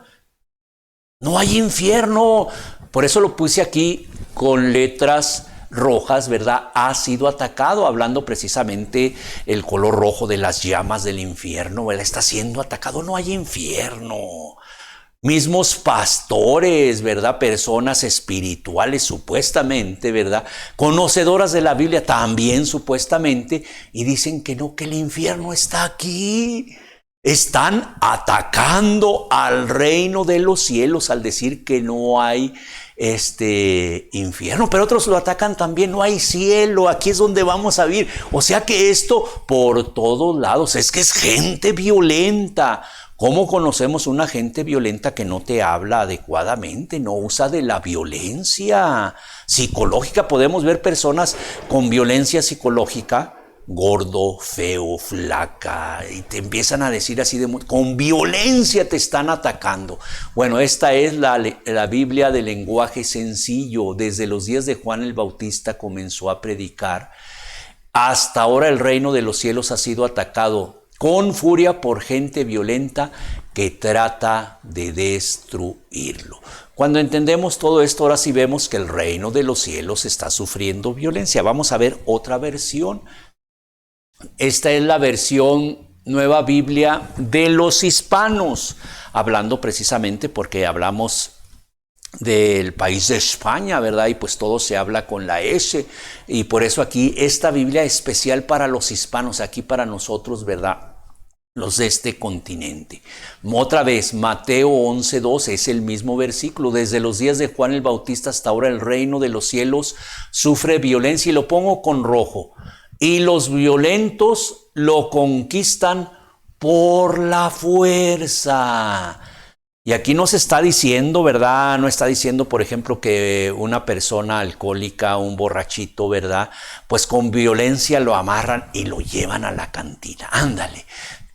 No hay infierno. Por eso lo puse aquí con letras rojas, ¿verdad? Ha sido atacado, hablando precisamente el color rojo de las llamas del infierno, ¿verdad? Está siendo atacado, no hay infierno. Mismos pastores, ¿verdad? Personas espirituales, supuestamente, ¿verdad? Conocedoras de la Biblia también, supuestamente, y dicen que no, que el infierno está aquí. Están atacando al reino de los cielos al decir que no hay infierno, pero otros lo atacan también, no hay cielo, aquí es donde vamos a vivir. O sea que esto por todos lados, es que es gente violenta. ¿Cómo conocemos una gente violenta que no te habla adecuadamente, no usa de la violencia psicológica? Podemos ver personas con violencia psicológica, gordo, feo, flaca, y te empiezan a decir así, con violencia te están atacando. Bueno, esta es la Biblia de lenguaje sencillo. Desde los días de Juan el Bautista comenzó a predicar. Hasta ahora el reino de los cielos ha sido atacado con furia por gente violenta que trata de destruirlo. Cuando entendemos todo esto, ahora sí vemos que el reino de los cielos está sufriendo violencia. Vamos a ver otra versión. Esta es la versión Nueva Biblia de los hispanos, hablando precisamente porque hablamos del país de España, ¿verdad? Y pues todo se habla con la S, y por eso aquí esta Biblia es especial para los hispanos, aquí para nosotros, ¿verdad?, los de este continente. Otra vez, Mateo 11:2 es el mismo versículo. Desde los días de Juan el Bautista hasta ahora el reino de los cielos sufre violencia, y lo pongo con rojo. Y los violentos lo conquistan por la fuerza. Y aquí no se está diciendo, ¿verdad? No está diciendo, por ejemplo, que una persona alcohólica, un borrachito, ¿verdad?, pues con violencia lo amarran y lo llevan a la cantina. Ándale,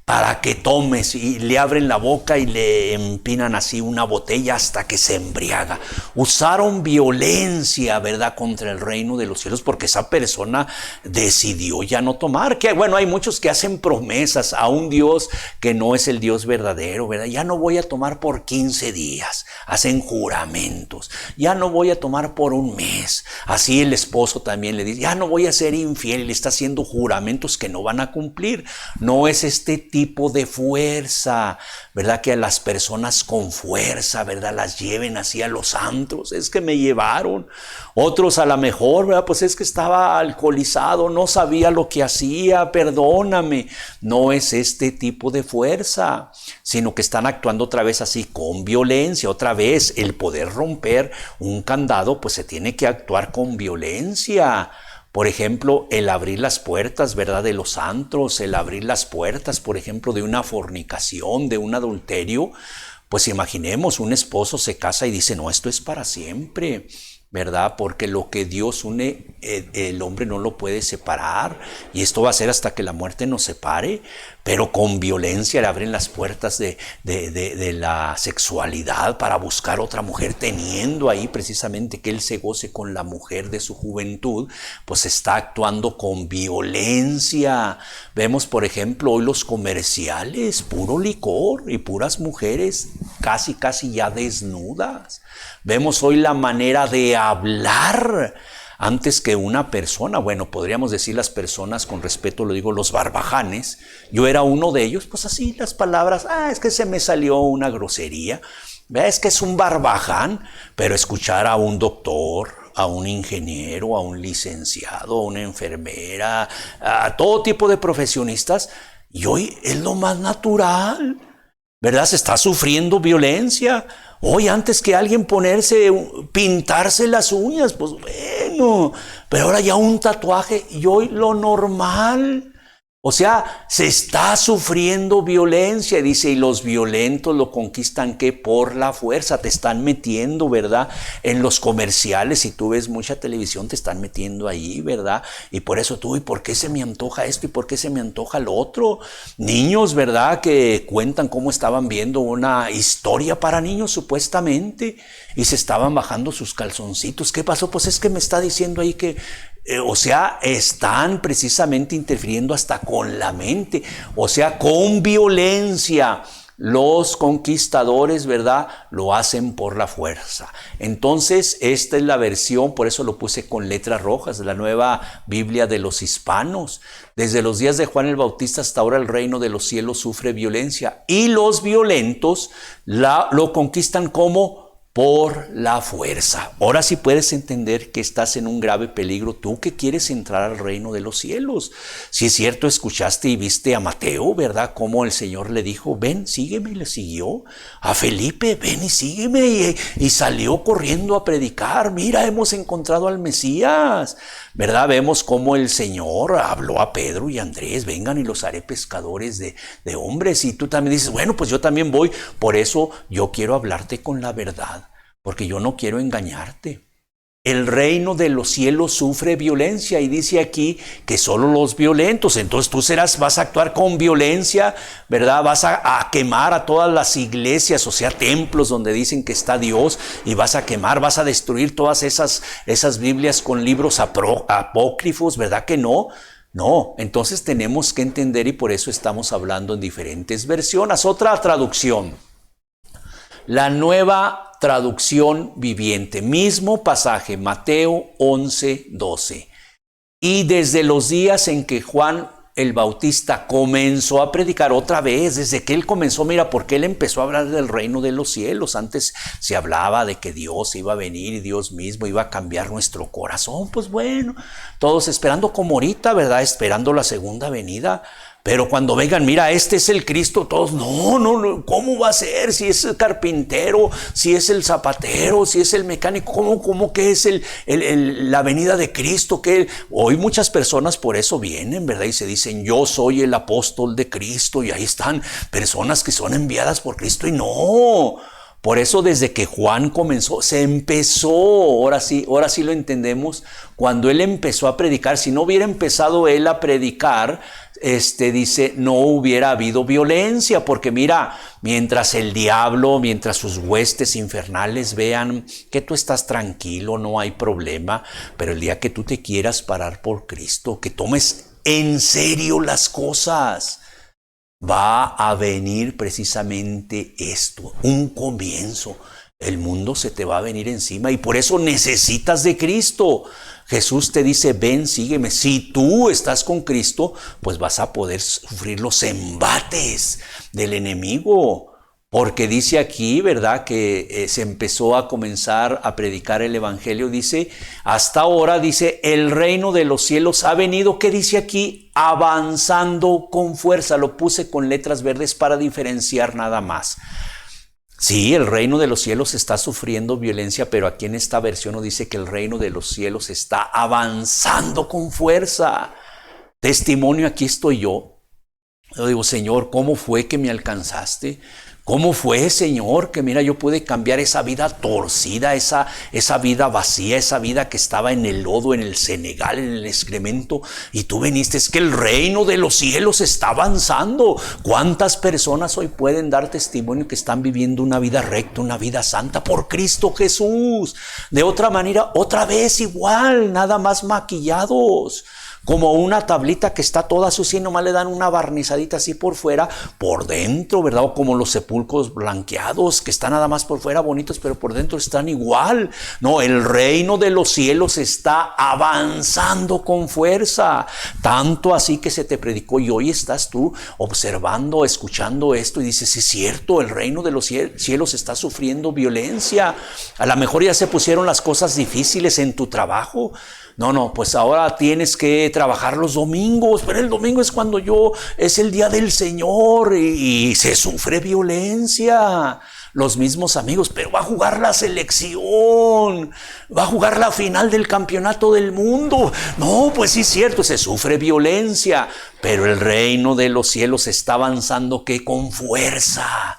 para que tomes, y le abren la boca y le empinan así una botella hasta que se embriaga. Usaron violencia, ¿verdad?, contra el reino de los cielos, porque esa persona decidió ya no tomar. Que bueno, hay muchos que hacen promesas a un Dios que no es el Dios verdadero, ¿verdad? Ya no voy a tomar por 15 días. Hacen juramentos. Ya no voy a tomar por un mes. Así el esposo también le dice, ya no voy a ser infiel, y le está haciendo juramentos que no van a cumplir. No es este tipo de fuerza, ¿verdad? Que a las personas con fuerza, ¿verdad? Las lleven así a los antros. Es que me llevaron. Otros a lo mejor, ¿verdad? Pues es que estaba alcoholizado, no sabía lo que hacía, perdóname. No es este tipo de fuerza, sino que están actuando otra vez así con violencia. Otra vez, el poder romper un candado, pues se tiene que actuar con violencia. Por ejemplo, el abrir las puertas, ¿verdad? De los antros, el abrir las puertas, por ejemplo, de una fornicación, de un adulterio. Pues imaginemos, un esposo se casa y dice, no, esto es para siempre, ¿verdad? Porque lo que Dios une, el hombre no lo puede separar, y esto va a ser hasta que la muerte nos separe. Pero con violencia le abren las puertas de la sexualidad para buscar otra mujer, teniendo ahí precisamente que él se goce con la mujer de su juventud, pues está actuando con violencia. Vemos, por ejemplo, hoy los comerciales, puro licor y puras mujeres casi ya desnudas. Vemos hoy la manera de hablar. Antes que una persona, bueno, podríamos decir las personas, con respeto lo digo, los barbajanes, yo era uno de ellos, pues así las palabras, es que se me salió una grosería, es que es un barbaján. Pero escuchar a un doctor, a un ingeniero, a un licenciado, a una enfermera, a todo tipo de profesionistas, y hoy es lo más natural, ¿verdad? Se está sufriendo violencia. Hoy, antes que alguien pintarse las uñas, pues bueno, pero ahora ya un tatuaje, y hoy lo normal. O sea, se está sufriendo violencia, dice, y los violentos lo conquistan, ¿qué? Por la fuerza. Te están metiendo, ¿verdad? En los comerciales, si tú ves mucha televisión, te están metiendo ahí, ¿verdad? Y por eso tú, ¿y por qué se me antoja esto? ¿Y por qué se me antoja lo otro? Niños, ¿verdad? Que cuentan cómo estaban viendo una historia para niños, supuestamente, y se estaban bajando sus calzoncitos. ¿Qué pasó? Pues es que me está diciendo ahí que... o sea, están precisamente interfiriendo hasta con la mente, o sea, con violencia. Los conquistadores, ¿verdad? Lo hacen por la fuerza. Entonces, esta es la versión, por eso lo puse con letras rojas, de la Nueva Biblia de los Hispanos. Desde los días de Juan el Bautista hasta ahora el reino de los cielos sufre violencia, y los violentos lo conquistan como por la fuerza. Ahora sí puedes entender que estás en un grave peligro, tú que quieres entrar al reino de los cielos. Si es cierto, escuchaste y viste a Mateo, ¿verdad? Cómo el Señor le dijo, ven, sígueme, y le siguió. A Felipe, ven y sígueme, y salió corriendo a predicar. Mira, hemos encontrado al Mesías, ¿verdad? Vemos cómo el Señor habló a Pedro y Andrés, vengan y los haré pescadores de hombres. Y tú también dices, bueno, pues yo también voy. Por eso yo quiero hablarte con la verdad, porque yo no quiero engañarte. El reino de los cielos sufre violencia, y dice aquí que solo los violentos. Entonces tú vas a actuar con violencia, ¿verdad? Vas a quemar a todas las iglesias, o sea, templos donde dicen que está Dios, y vas a quemar, vas a destruir todas esas Biblias con libros apócrifos, ¿verdad que no? No, entonces tenemos que entender, y por eso estamos hablando en diferentes versiones. Otra traducción, la Nueva Traducción Viviente, mismo pasaje, Mateo 11:12. Y desde los días en que Juan el Bautista comenzó a predicar, otra vez, desde que él comenzó, mira, porque él empezó a hablar del reino de los cielos. Antes se hablaba de que Dios iba a venir y Dios mismo iba a cambiar nuestro corazón. Pues bueno, todos esperando como ahorita, ¿verdad? Esperando la segunda venida. Pero cuando vengan, mira, este es el Cristo, todos, no, ¿cómo va a ser? Si es el carpintero, si es el zapatero, si es el mecánico, ¿cómo que es la venida de Cristo? Que hoy muchas personas por eso vienen, ¿verdad? Y se dicen, yo soy el apóstol de Cristo, y ahí están personas que son enviadas por Cristo, y no. Por eso desde que Juan comenzó, se empezó, ahora sí lo entendemos, cuando él empezó a predicar. Si no hubiera empezado él a predicar, dice, no hubiera habido violencia, porque mira, mientras el diablo, mientras sus huestes infernales vean que tú estás tranquilo, no hay problema, pero el día que tú te quieras parar por Cristo, que tomes en serio las cosas, va a venir precisamente esto, un comienzo. El mundo se te va a venir encima, y por eso necesitas de Cristo. Jesús te dice, ven, sígueme. Si tú estás con Cristo, pues vas a poder sufrir los embates del enemigo. Porque dice aquí, ¿verdad?, que se empezó a comenzar a predicar el evangelio. Dice, hasta ahora, dice, el reino de los cielos ha venido, ¿qué dice aquí? Avanzando con fuerza. Lo puse con letras verdes para diferenciar nada más. Sí, el reino de los cielos está sufriendo violencia, pero aquí en esta versión nos dice que el reino de los cielos está avanzando con fuerza. Testimonio, aquí estoy yo. Yo digo, Señor, ¿cómo fue que me alcanzaste? ¿Cómo fue, Señor, que mira, yo pude cambiar esa vida torcida, esa vida vacía, esa vida que estaba en el lodo, en el cenegal, en el excremento? Y tú viniste, es que el reino de los cielos está avanzando. ¿Cuántas personas hoy pueden dar testimonio que están viviendo una vida recta, una vida santa por Cristo Jesús? De otra manera, otra vez igual, nada más maquillados. Como una tablita que está toda sucia y nomás le dan una barnizadita así por fuera, por dentro, ¿verdad? O como los sepulcros blanqueados que están nada más por fuera bonitos, pero por dentro están igual. No, el reino de los cielos está avanzando con fuerza. Tanto así que se te predicó y hoy estás tú observando, escuchando esto y dices, sí es cierto, el reino de los cielos está sufriendo violencia. A lo mejor ya se pusieron las cosas difíciles en tu trabajo. No, pues ahora tienes que trabajar los domingos, pero el domingo es cuando es el día del Señor y se sufre violencia. Los mismos amigos, pero va a jugar la selección, va a jugar la final del campeonato del mundo. No, pues sí es cierto, se sufre violencia, pero el reino de los cielos está avanzando que con fuerza.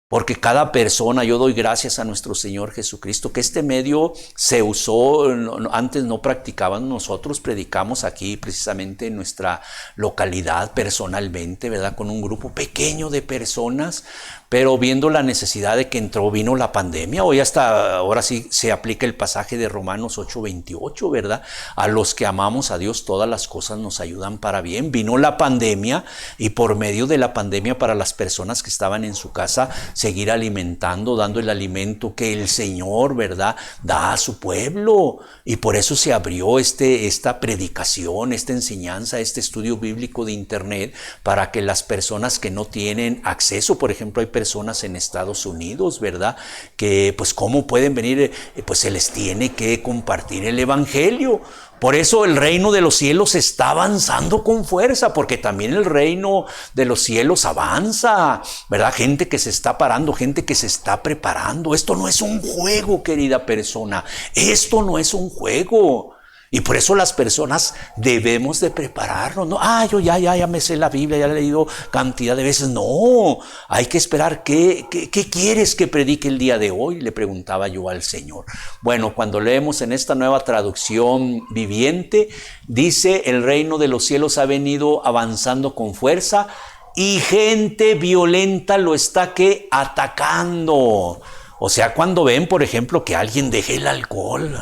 Porque cada persona, yo doy gracias a nuestro Señor Jesucristo, que este medio se usó, antes no practicaban, nosotros predicamos aquí precisamente en nuestra localidad personalmente, ¿verdad? Con un grupo pequeño de personas, pero viendo la necesidad de que vino la pandemia, hoy hasta ahora sí se aplica el pasaje de Romanos 8:28, ¿verdad? A los que amamos a Dios todas las cosas nos ayudan para bien. Vino la pandemia y por medio de la pandemia para las personas que estaban en su casa, seguir alimentando, dando el alimento que el Señor, ¿verdad?, da a su pueblo. Y por eso se abrió esta predicación, esta enseñanza, este estudio bíblico de internet, para que las personas que no tienen acceso, por ejemplo, hay personas en Estados Unidos, ¿verdad?, que pues cómo pueden venir, pues se les tiene que compartir el evangelio. Por eso el reino de los cielos está avanzando con fuerza, porque también el reino de los cielos avanza, ¿verdad? Gente que se está parando, gente que se está preparando. Esto no es un juego, querida persona. Esto no es un juego. Y por eso las personas debemos de prepararnos. No, yo ya me sé la Biblia, ya la he leído cantidad de veces. No, hay que esperar. ¿Qué quieres que predique el día de hoy? Le preguntaba yo al Señor. Bueno, cuando leemos en esta nueva traducción viviente, dice, el reino de los cielos ha venido avanzando con fuerza y gente violenta lo está atacando. O sea, cuando ven, por ejemplo, que alguien deje el alcohol,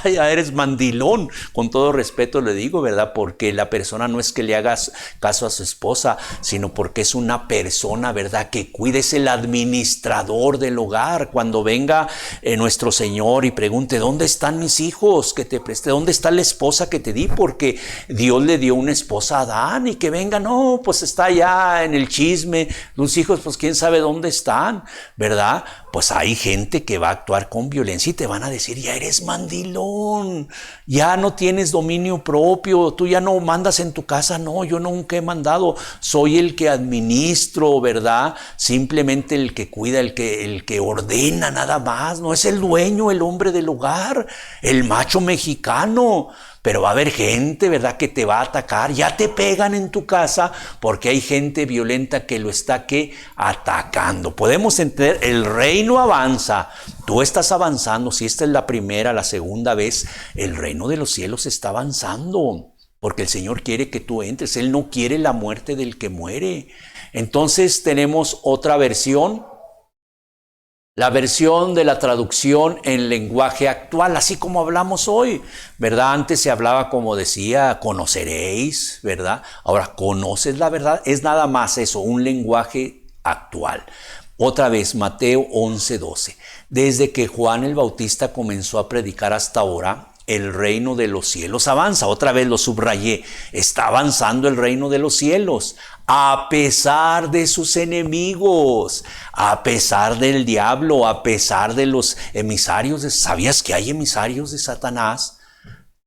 ya eres mandilón, con todo respeto le digo, ¿verdad? Porque la persona no es que le hagas caso a su esposa, sino porque es una persona, ¿verdad?, que cuida, es el administrador del hogar. Cuando venga nuestro Señor y pregunte, ¿dónde están mis hijos que te presté? ¿Dónde está la esposa que te di? Porque Dios le dio una esposa a Adán, y que venga, no, pues está allá en el chisme, los hijos, pues quién sabe dónde están, ¿verdad? Pues hay gente que va a actuar con violencia y te van a decir, ya eres mandilón, ya no tienes dominio propio, tú ya no mandas en tu casa. No, yo nunca he mandado, soy el que administro, ¿verdad? Simplemente el que cuida, el que ordena, nada más. No es el dueño, el hombre del hogar, el macho mexicano. Pero va a haber gente, ¿verdad?, que te va a atacar. Ya te pegan en tu casa porque hay gente violenta que lo está atacando. Podemos entender, el reino avanza. Tú estás avanzando. Si esta es la primera, la segunda vez, el reino de los cielos está avanzando. Porque el Señor quiere que tú entres. Él no quiere la muerte del que muere. Entonces tenemos otra versión. La versión de la traducción en lenguaje actual, así como hablamos hoy, ¿verdad? Antes se hablaba, como decía, conoceréis, ¿verdad? Ahora, conoces la verdad, es nada más eso, un lenguaje actual. Otra vez, Mateo 11:12. Desde que Juan el Bautista comenzó a predicar hasta ahora, el reino de los cielos avanza. Otra vez lo subrayé. Está avanzando el reino de los cielos. A pesar de sus enemigos, a pesar del diablo, a pesar de los emisarios. ¿Sabías que hay emisarios de Satanás?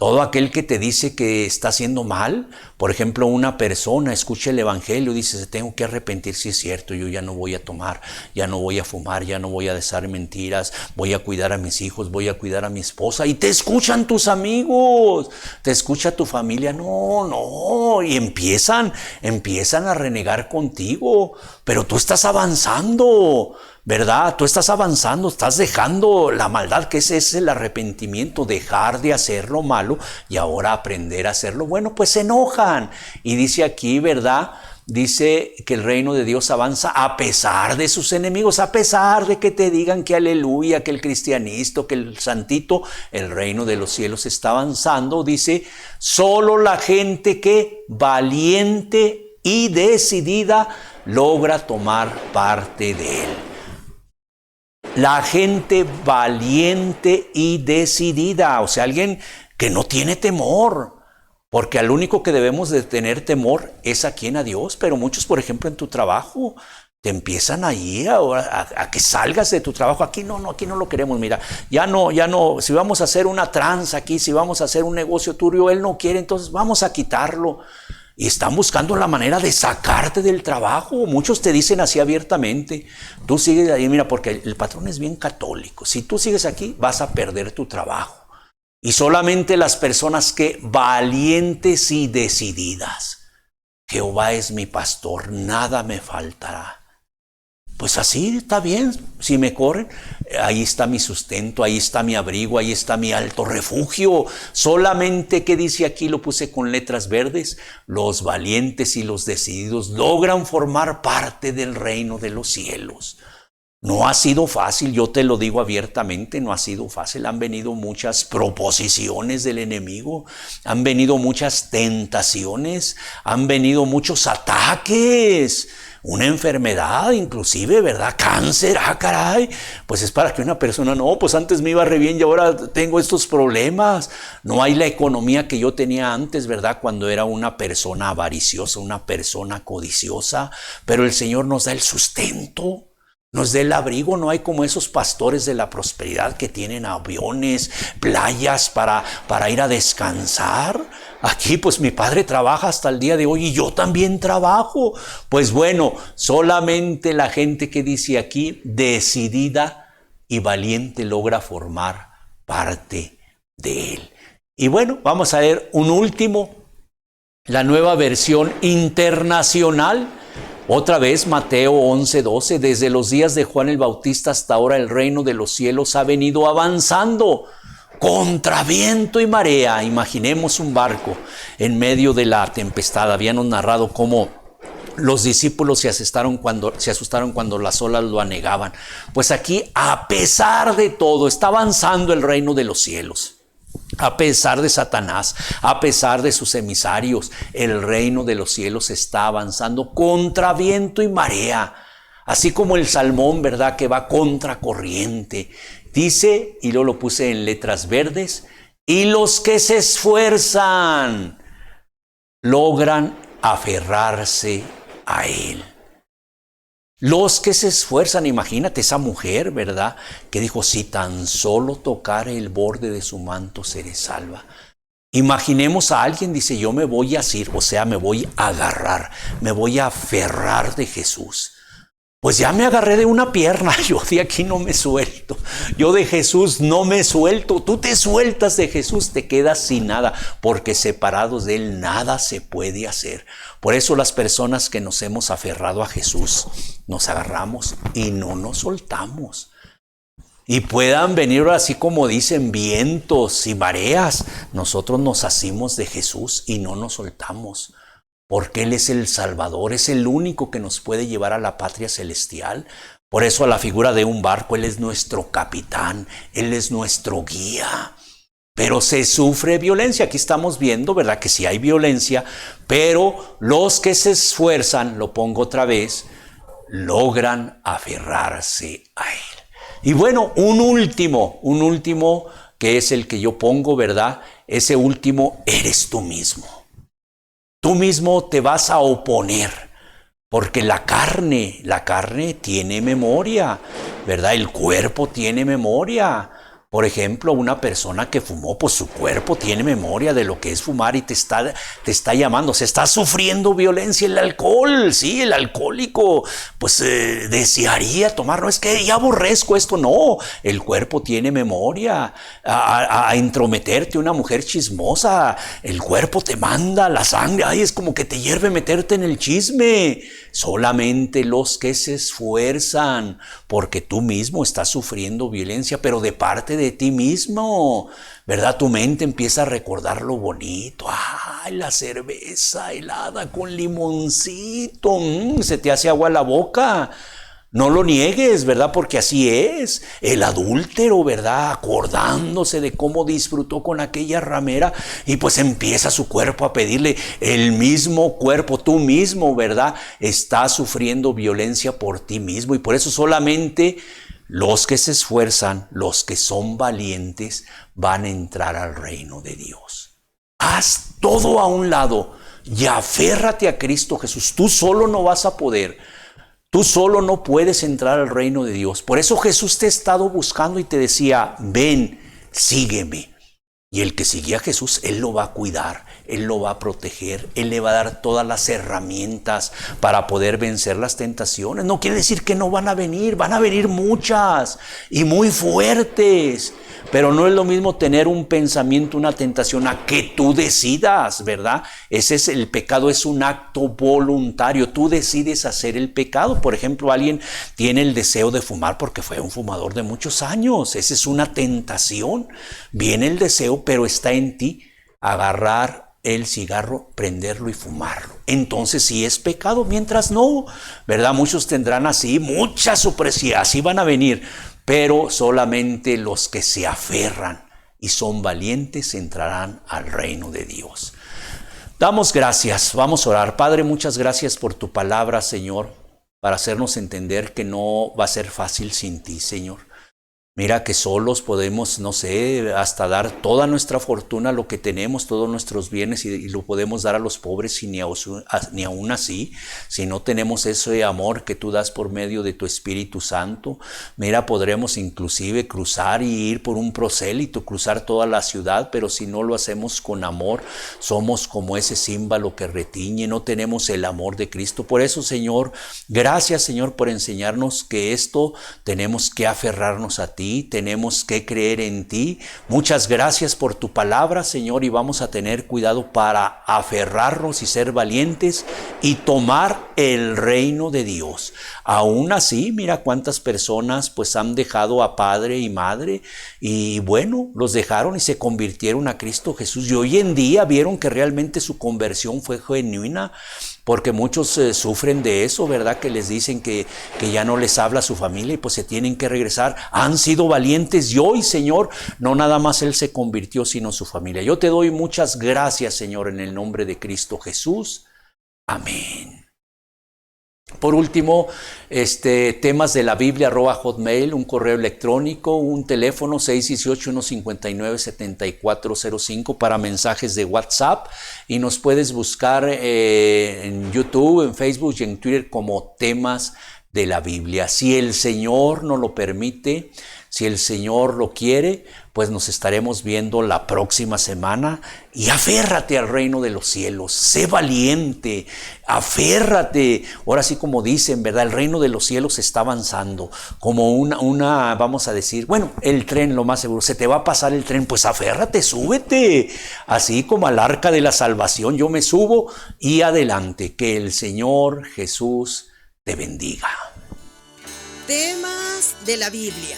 Todo aquel que te dice que está haciendo mal, por ejemplo, una persona escucha el evangelio y dice, se tengo que arrepentir, si es cierto, yo ya no voy a tomar, ya no voy a fumar, ya no voy a decir mentiras, voy a cuidar a mis hijos, voy a cuidar a mi esposa, y te escuchan tus amigos, te escucha tu familia, no, y empiezan a renegar contigo, pero tú estás avanzando, ¿verdad? Tú estás avanzando, estás dejando la maldad, que ese es el arrepentimiento, dejar de hacer lo malo y ahora aprender a hacer lo bueno, pues se enojan. Y dice aquí, ¿verdad? Dice que el reino de Dios avanza a pesar de sus enemigos, a pesar de que te digan que aleluya, que el cristianito, que el santito, el reino de los cielos está avanzando. Dice, solo la gente que valiente y decidida logra tomar parte de él. La gente valiente y decidida, o sea, alguien que no tiene temor, porque al único que debemos de tener temor es a quién, a Dios. Pero muchos, por ejemplo, en tu trabajo, te empiezan ahí a que salgas de tu trabajo. Aquí no lo queremos, mira, ya no, si vamos a hacer una tranza aquí, si vamos a hacer un negocio turbio, él no quiere, entonces vamos a quitarlo. Y están buscando la manera de sacarte del trabajo. Muchos te dicen así abiertamente, tú sigues ahí, mira, porque el patrón es bien católico. Si tú sigues aquí, vas a perder tu trabajo. Y solamente las personas que valientes y decididas, Jehová es mi pastor, nada me faltará. Pues así está bien, si me corren, ahí está mi sustento, ahí está mi abrigo, ahí está mi alto refugio. Solamente, que dice aquí, lo puse con letras verdes, los valientes y los decididos logran formar parte del reino de los cielos. No ha sido fácil, yo te lo digo abiertamente, no ha sido fácil. Han venido muchas proposiciones del enemigo, han venido muchas tentaciones, han venido muchos ataques. Una enfermedad inclusive, ¿verdad? Cáncer, caray. Pues es para que una persona, no, pues antes me iba re bien y ahora tengo estos problemas. No hay la economía que yo tenía antes, ¿verdad? Cuando era una persona avariciosa, una persona codiciosa. Pero el Señor nos da el sustento, nos da el abrigo. No hay como esos pastores de la prosperidad que tienen aviones, playas para ir a descansar. Aquí pues mi padre trabaja hasta el día de hoy y yo también trabajo. Pues bueno, solamente la gente que dice aquí, decidida y valiente, logra formar parte de él. Y bueno, vamos a ver un último, la nueva versión internacional. Otra vez Mateo 11:12, desde los días de Juan el Bautista hasta ahora el reino de los cielos ha venido avanzando contra viento y marea. Imaginemos un barco en medio de la tempestad. Habíamos narrado cómo los discípulos se asustaron cuando las olas lo anegaban. Pues aquí, a pesar de todo, está avanzando el reino de los cielos. A pesar de Satanás, a pesar de sus emisarios, el reino de los cielos está avanzando contra viento y marea. Así como el salmón, ¿verdad?, que va contra corriente. Dice, y lo puse en letras verdes, y los que se esfuerzan logran aferrarse a él. Los que se esfuerzan, imagínate esa mujer, ¿verdad?, que dijo, si tan solo tocare el borde de su manto seré salva. Imaginemos a alguien, dice, yo me voy a asir, o sea, me voy a agarrar, me voy a aferrar de Jesús. Pues ya me agarré de una pierna, yo de aquí no me suelto, yo de Jesús no me suelto. Tú te sueltas de Jesús, te quedas sin nada, porque separados de Él nada se puede hacer. Por eso las personas que nos hemos aferrado a Jesús, nos agarramos y no nos soltamos. Y puedan venir así como dicen vientos y mareas, nosotros nos asimos de Jesús y no nos soltamos. Porque Él es el Salvador, es el único que nos puede llevar a la patria celestial. Por eso a la figura de un barco, Él es nuestro capitán, Él es nuestro guía. Pero se sufre violencia. Aquí estamos viendo, ¿verdad?, que sí hay violencia, pero los que se esfuerzan, lo pongo otra vez, logran aferrarse a Él. Y bueno, un último que es el que yo pongo, ¿verdad? Ese último eres tú mismo. Tú mismo te vas a oponer, porque la carne tiene memoria, ¿verdad? El cuerpo tiene memoria. Por ejemplo, una persona que fumó, pues su cuerpo tiene memoria de lo que es fumar y te está llamando, se está sufriendo violencia. El alcohol, sí, el alcohólico, pues desearía tomar, no es que ya aborrezco esto, no, el cuerpo tiene memoria. A intrometerte una mujer chismosa, el cuerpo te manda la sangre, ay, es como que te hierve meterte en el chisme. Solamente los que se esfuerzan, porque tú mismo estás sufriendo violencia, pero de parte de ti mismo, ¿verdad? Tu mente empieza a recordar lo bonito. ¡Ay, la cerveza helada con limoncito! Se te hace agua la boca. No lo niegues, ¿verdad? Porque así es. El adúltero, ¿verdad? Acordándose de cómo disfrutó con aquella ramera y pues empieza su cuerpo a pedirle, el mismo cuerpo, tú mismo, ¿verdad? Estás sufriendo violencia por ti mismo y por eso solamente los que se esfuerzan, los que son valientes, van a entrar al reino de Dios. Haz todo a un lado y aférrate a Cristo Jesús. Tú solo no vas a poder. Tú solo no puedes entrar al reino de Dios. Por eso Jesús te ha estado buscando y te decía, ven, sígueme. Y el que sigue a Jesús, Él lo va a cuidar, Él lo va a proteger, Él le va a dar todas las herramientas para poder vencer las tentaciones. No quiere decir que no van a venir muchas y muy fuertes. Pero no es lo mismo tener un pensamiento, una tentación, a que tú decidas, ¿verdad? Ese es el pecado, es un acto voluntario. Tú decides hacer el pecado. Por ejemplo, alguien tiene el deseo de fumar porque fue un fumador de muchos años. Esa es una tentación. Viene el deseo, pero está en ti agarrar el cigarro, prenderlo y fumarlo. Entonces sí es pecado, mientras no, ¿verdad? Muchos tendrán así, mucha supresión, así van a venir. Pero solamente los que se aferran y son valientes entrarán al reino de Dios. Damos gracias, vamos a orar. Padre, muchas gracias por tu palabra, Señor, para hacernos entender que no va a ser fácil sin ti, Señor. Mira que solos podemos, no sé, hasta dar toda nuestra fortuna, lo que tenemos, todos nuestros bienes y lo podemos dar a los pobres y ni aún así, si no tenemos ese amor que tú das por medio de tu Espíritu Santo, mira, podremos inclusive cruzar y ir por un prosélito, cruzar toda la ciudad, pero si no lo hacemos con amor, somos como ese címbalo que retiñe, no tenemos el amor de Cristo. Por eso, Señor, gracias, Señor, por enseñarnos que esto tenemos que aferrarnos a ti, tenemos que creer en ti. Muchas gracias por tu palabra, Señor, y vamos a tener cuidado para aferrarnos y ser valientes y tomar el reino de Dios. Aún así, mira cuántas personas pues han dejado a padre y madre y bueno, los dejaron y se convirtieron a Cristo Jesús y hoy en día vieron que realmente su conversión fue genuina. Porque muchos sufren de eso, ¿verdad? Que les dicen que ya no les habla su familia y pues se tienen que regresar. Han sido valientes y hoy, Señor, no nada más Él se convirtió, sino su familia. Yo te doy muchas gracias, Señor, en el nombre de Cristo Jesús. Amén. Por último, temas de la Biblia, @hotmail, un correo electrónico, un teléfono 618-159-7405 para mensajes de WhatsApp y nos puedes buscar en YouTube, en Facebook y en Twitter como Temas de la Biblia. Si el Señor nos lo permite, si el Señor lo quiere, pues nos estaremos viendo la próxima semana y aférrate al reino de los cielos, sé valiente, aférrate. Ahora sí, como dicen, ¿verdad? El reino de los cielos está avanzando como una, vamos a decir, bueno, el tren, lo más seguro, se te va a pasar el tren, pues aférrate, súbete, así como al arca de la salvación, yo me subo y adelante, que el Señor Jesús te bendiga. Temas de la Biblia.